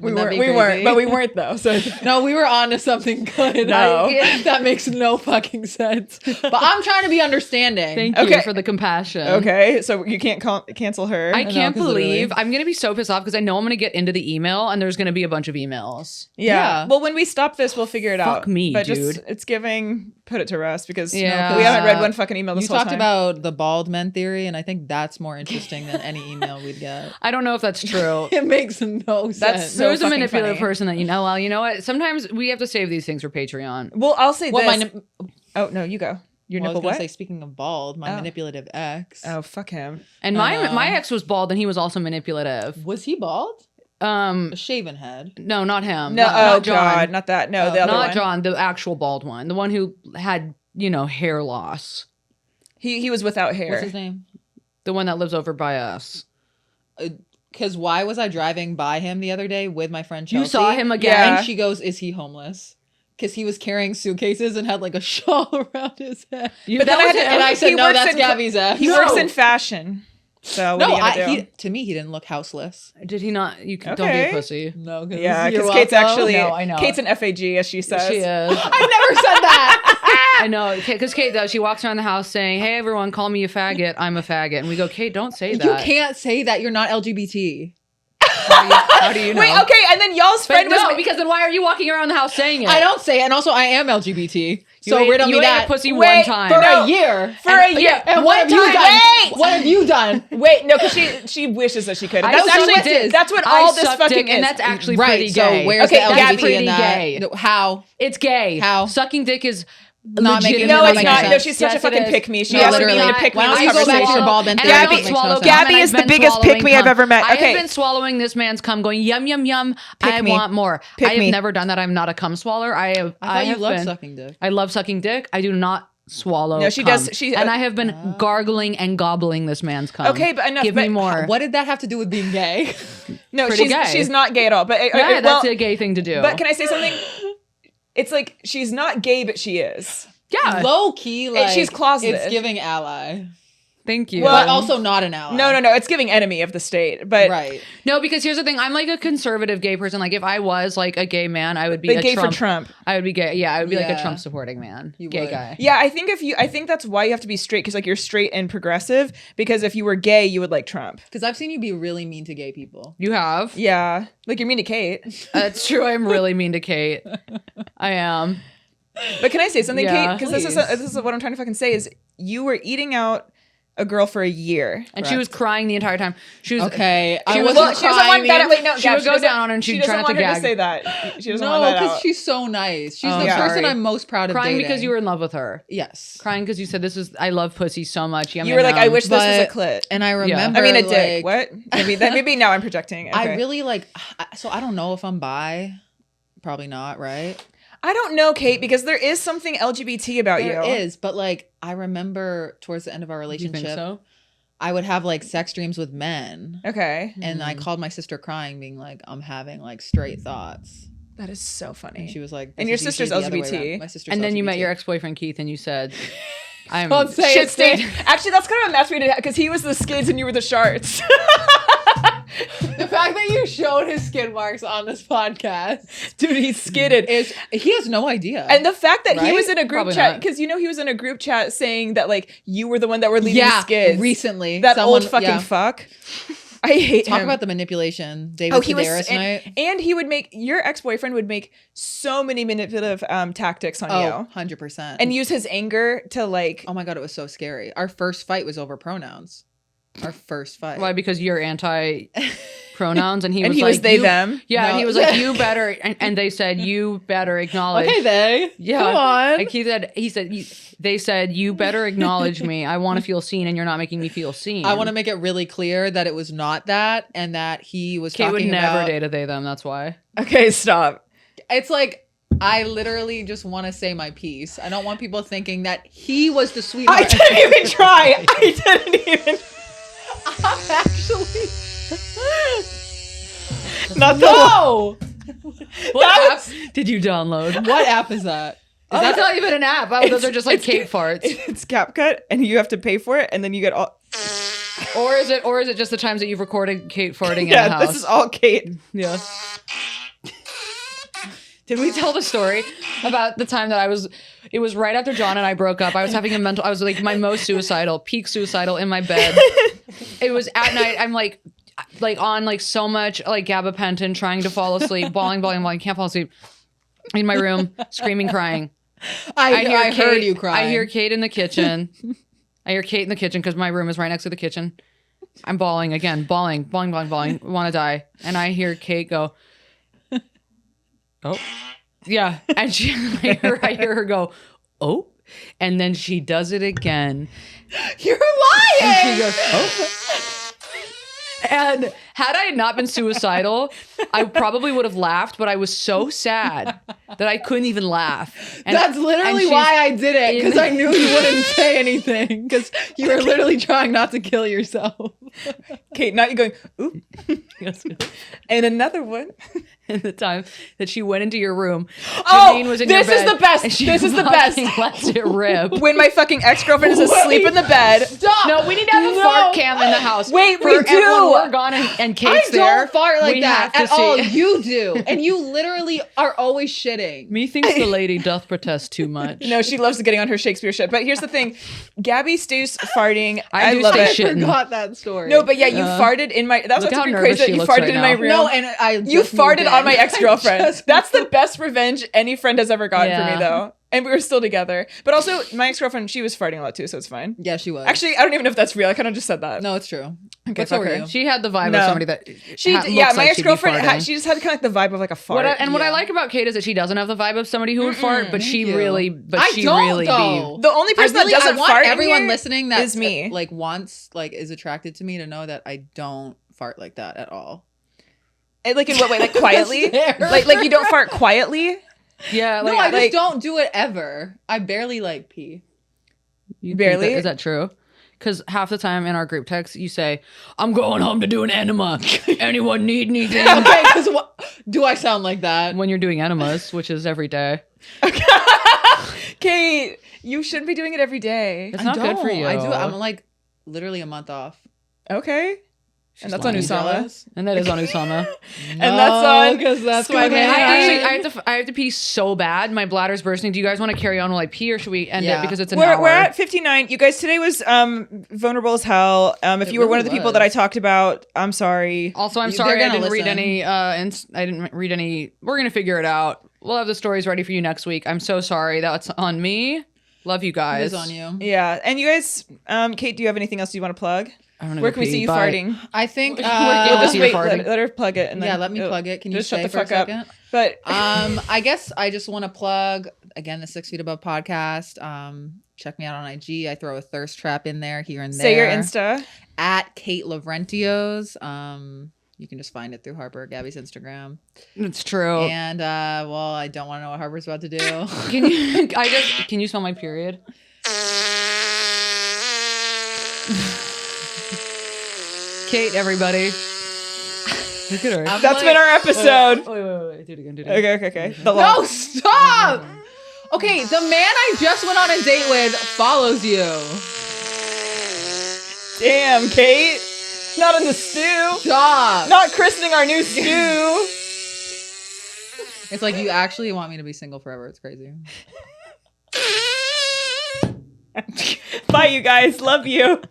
We weren't though. So no, we were on to something good. No. That makes no fucking sense. But I'm trying to be understanding. Thank you for the compassion. Okay, so you can't cancel her. I can't believe I'm gonna be so pissed off because I know I'm gonna get into the email and there's gonna be a bunch of emails. Yeah. Well, when we stop this, we'll figure it out. Fuck me, but dude. It's giving. Put it to rest because we haven't read one fucking email this whole time. You talked about the bald men theory, and I think that's more interesting than any email we'd get. I don't know if that's true. It makes no sense. That's so There's a manipulative funny. person that well, you know what? Sometimes we have to save these things for Patreon. Well, I'll say this. Oh no, you go. Your nipple. I was gonna say, speaking of bald, my manipulative ex. Oh fuck him. And my ex was bald, and he was also manipulative. Was he bald? A shaven head. No, not him. No, not John. God, not that. No, the other one. Not John, the actual bald one, the one who had hair loss. He was without hair. What's his name? The one that lives over by us. Because why was I driving by him the other day with my friend Chelsea? You saw him again? Yeah. And she goes, is he homeless? Because he was carrying suitcases and had like a shawl around his head. But then I said, no, that's Gabby's ex. He works in fashion. So what are you gonna do? To me, he didn't look houseless. Did he not? You don't be a pussy. No, because Kate's actually, I know. Kate's an FAG, as she says. She is. I've never said that. I know, because Kate does. She walks around the house saying, "Hey, everyone, call me a faggot. I'm a faggot." And we go, "Kate, don't say that. You can't say that. You're not LGBT. How do you know? Wait, okay, and then y'all's friend was because then why are you walking around the house saying it? I don't say it, and also I am LGBT. So you riddle me ate that. a pussy one time. For a year. And what have you done? What have you done? Wait, no, because she wishes that she could. That's what all this fucking is. And that's actually pretty gay. So where's the LGBT in that? Gay. How? It's gay. How? Sucking dick is not making no, it's not. sense. No, she's such a fucking pick me. She has to be to pick me. Why don't you go back to your bald man theory? Gabby is the biggest pick me I've ever met. I Okay. have been swallowing this man's cum, going yum yum yum. I me. want more. Pick I have me. never done that. I'm not a cum swaller. I thought you have loved been. sucking dick. I love sucking dick. I do not swallow. No, she cum. does. And I have been gargling and gobbling this man's cum. Okay, but enough. Give me more. What did that have to do with being gay? No, Pretty gay. she's not gay at all. But Yeah, that's a gay thing to do. But can I say something? It's like she's not gay, but she is. Yeah. Low key, like she's closeted. It's giving ally. Thank you. But also not an ally. No. It's giving enemy of the state. But right. No, because here's the thing. I'm like a conservative gay person. Like if I was like a gay man, I would be a gay Trump. for Trump. I would be gay. Yeah, I would be like a Yeah. Trump supporting man. You Gay would. guy. Yeah, I think that's why you have to be straight, because like you're straight and progressive. Because if you were gay, you would like Trump. Because I've seen you be really mean to gay people. You have? Yeah, like you're mean to Kate. That's true. I'm really mean to Kate. I am. But can I say something, Yeah, Kate? Because this is what I'm trying to fucking say is you were eating out a girl for a year, And she was crying the entire time. She was Okay. She I was. wasn't She doesn't want that. crying. Wait, no. She Gab, would go doesn't- down on her and she'd she try doesn't not to want her to gag. say that. She doesn't No, want that because out. she's so nice. She's Oh, the yeah. person Sorry. I'm most proud of crying dating. because you were in love with her. Yes. Crying because you said I love pussy so much. Yum, You were yum, like, I yum. wish this was a But- clit. And I remember I mean, a dick. like, What? Maybe now I'm projecting. Okay. I really like, so I don't know if I'm bi. Probably not, right? I don't know, Kate, because there is something LGBT about There you. is, but like, I remember towards the end of our You relationship, think so? I would have like sex dreams with men. Okay. And I called my sister crying, being like, I'm having like straight thoughts. That is so funny. And she was like, And "This your is usually sister's the other way LGBT. around." My sister's And then you met LGBT. your ex-boyfriend Keith, and you said, "I'm." Don't say Shit it, state. Sid. Actually, that's kind of a mess we did because he was the skids and you were the sharts. The fact that you showed his skid marks on this podcast, Dude, he skidded. is he has no idea. And the fact that he Right? was in a group Probably chat, not. because he was in a group chat saying that like you were the one that were leading yeah, skids. recently That someone, old fucking yeah. fuck. I hate Talk him. about the manipulation. David Oh, he was, Sedaris night. and he would make your ex-boyfriend would make so many manipulative tactics on Oh, you, 100%. and use his anger to like. oh my god, it was so scary. Our first fight was over pronouns. Our first fight. Why? Because you're anti-pronouns, and he And was he like, was they you- them. Yeah, and No. he was like, "You better," and they said, "You better acknowledge." Okay, they. Yeah. Come on. Like they said, "You better acknowledge me. I want to feel seen, and you're not making me feel seen." I want to make it really clear that it was not that, and that he was Kate would talking never about. date a they them. That's why. Okay, stop. It's like I literally just want to say my piece. I don't want people thinking that he was the sweetheart. I didn't even try. I didn't even. I'm actually. Not the No. What app did you download? What app is that? That's not even an app. Oh, those are just like it's- Kate farts. It's CapCut, and you have to pay for it, and then you get all. Or is it just the times that you've recorded Kate farting in the Yeah, house? this is all Kate. Yeah. Did we tell the story about the time that it was right after John and I broke up. I was having I was like my most suicidal, peak suicidal in my bed. It was at night. I'm like on like so much like gabapentin, trying to fall asleep, bawling, can't fall asleep in my room, screaming, crying. I heard you crying. I hear Kate in the kitchen. I hear Kate in the kitchen because my room is right next to the kitchen. I'm bawling again, bawling, want to die. And I hear Kate go, "Oh, yeah." And I hear her go, "Oh," and then she does it again. You're lying. And she goes, "Oh." And had I not been suicidal, I probably would have laughed, but I was so sad that I couldn't even laugh. And That's literally she's- why I did it, because I knew you wouldn't say anything, because you were literally trying not to kill yourself. Kate, not you going, oop. And another one. And the time that she went into your room, Oh, Janine was in this your is bed, the best. and she This is the best. fucking let it rip. When my fucking ex-girlfriend is asleep in the bed. Stop. No, we need to have a No. fart cam in the house. Wait, For we when do. we're gone and I Kate's don't there. fart like we that have at to see. all. You do. And you literally are always shitting. Methinks the lady doth protest too much. No, she loves getting on her Shakespeare shit. But here's the thing. Gabby stays farting. I I do love stay it. I shitting. forgot that story. No, but yeah, you farted in my. That's Look what's how pretty nervous crazy. she You looks farted right in now. my room. No, and I You just moved farted on in. my ex-girlfriend. I just That's the best revenge any friend has ever gotten for Yeah. me, though. And we were still together. But also, my ex-girlfriend, she was farting a lot too, so it's fine. Yeah, she was. Actually, I don't even know if that's real. I kind of just said that. no, it's true. Okay, But so fuck were her. you. She had the vibe No. of somebody that She, looks yeah, my like she'd be ex-girlfriend, farting. she just had kind of like the vibe of like a fart. What I Yeah. like about Kate is that she doesn't have the vibe of somebody who would fart, but she you. really, I she don't, really though. The only person that doesn't I want fart in everyone here listening that is me. like wants like is attracted to me to know that I don't fart like that at all. Like in what way? Like quietly? Fair. like you don't fart quietly? be. Yeah, No, like, I just like- don't do it ever. I barely like pee. you think barely? Is that true? Because half the time in our group text, you say, "I'm going home to do an enema. Anyone need anything?" Okay, because what do I sound like that? When you're doing enemas, which is every day. Kate, you shouldn't be doing it every day. It's not good for don't. you. I do. I'm like literally a month off. Okay. And that's on lying. Usama. And that is on Usama. And that's on because that's my Squid man. Game. I have to pee so bad. My bladder's bursting. Do you guys want to carry on while I pee, or should we end Yeah. it because it's an hour? We're at 59. You guys, today was vulnerable as hell. If It you were one really of the people was. that I talked about, I'm sorry. Also, I'm They're sorry I gonna didn't read listen. any. I didn't read any. We're gonna figure it out. We'll have the stories ready for you next week. I'm so sorry. That's on me. Love you It guys. is on you. Yeah. And you guys, Kate, do you have anything else you want to plug? I'm gonna Where go can we pee, see you bye. farting? I think. We'll We'll Oh, just you're wait. farting. Let her plug it. And then Yeah, let me plug it. Can you just shut stay the for a fuck up. second? But I guess I just want to plug again the 6 Feet Above podcast. Check me out on IG. I throw a thirst trap in there here and there. say your Insta. at Kate Lavrentios. You can just find it through Harper, Gabby's Instagram. It's true. And well, I don't want to know what Harper's about to do. Can you? Can you smell my period? Kate, everybody. Look at her. That's been our episode. Wait. Do it again. Okay. The No, long- stop! Okay, the man I just went on a date with follows you. Damn, Kate. Not in the stew. Stop. Not christening our new stew. It's like you actually want me to be single forever. It's crazy. Bye, you guys. Love you.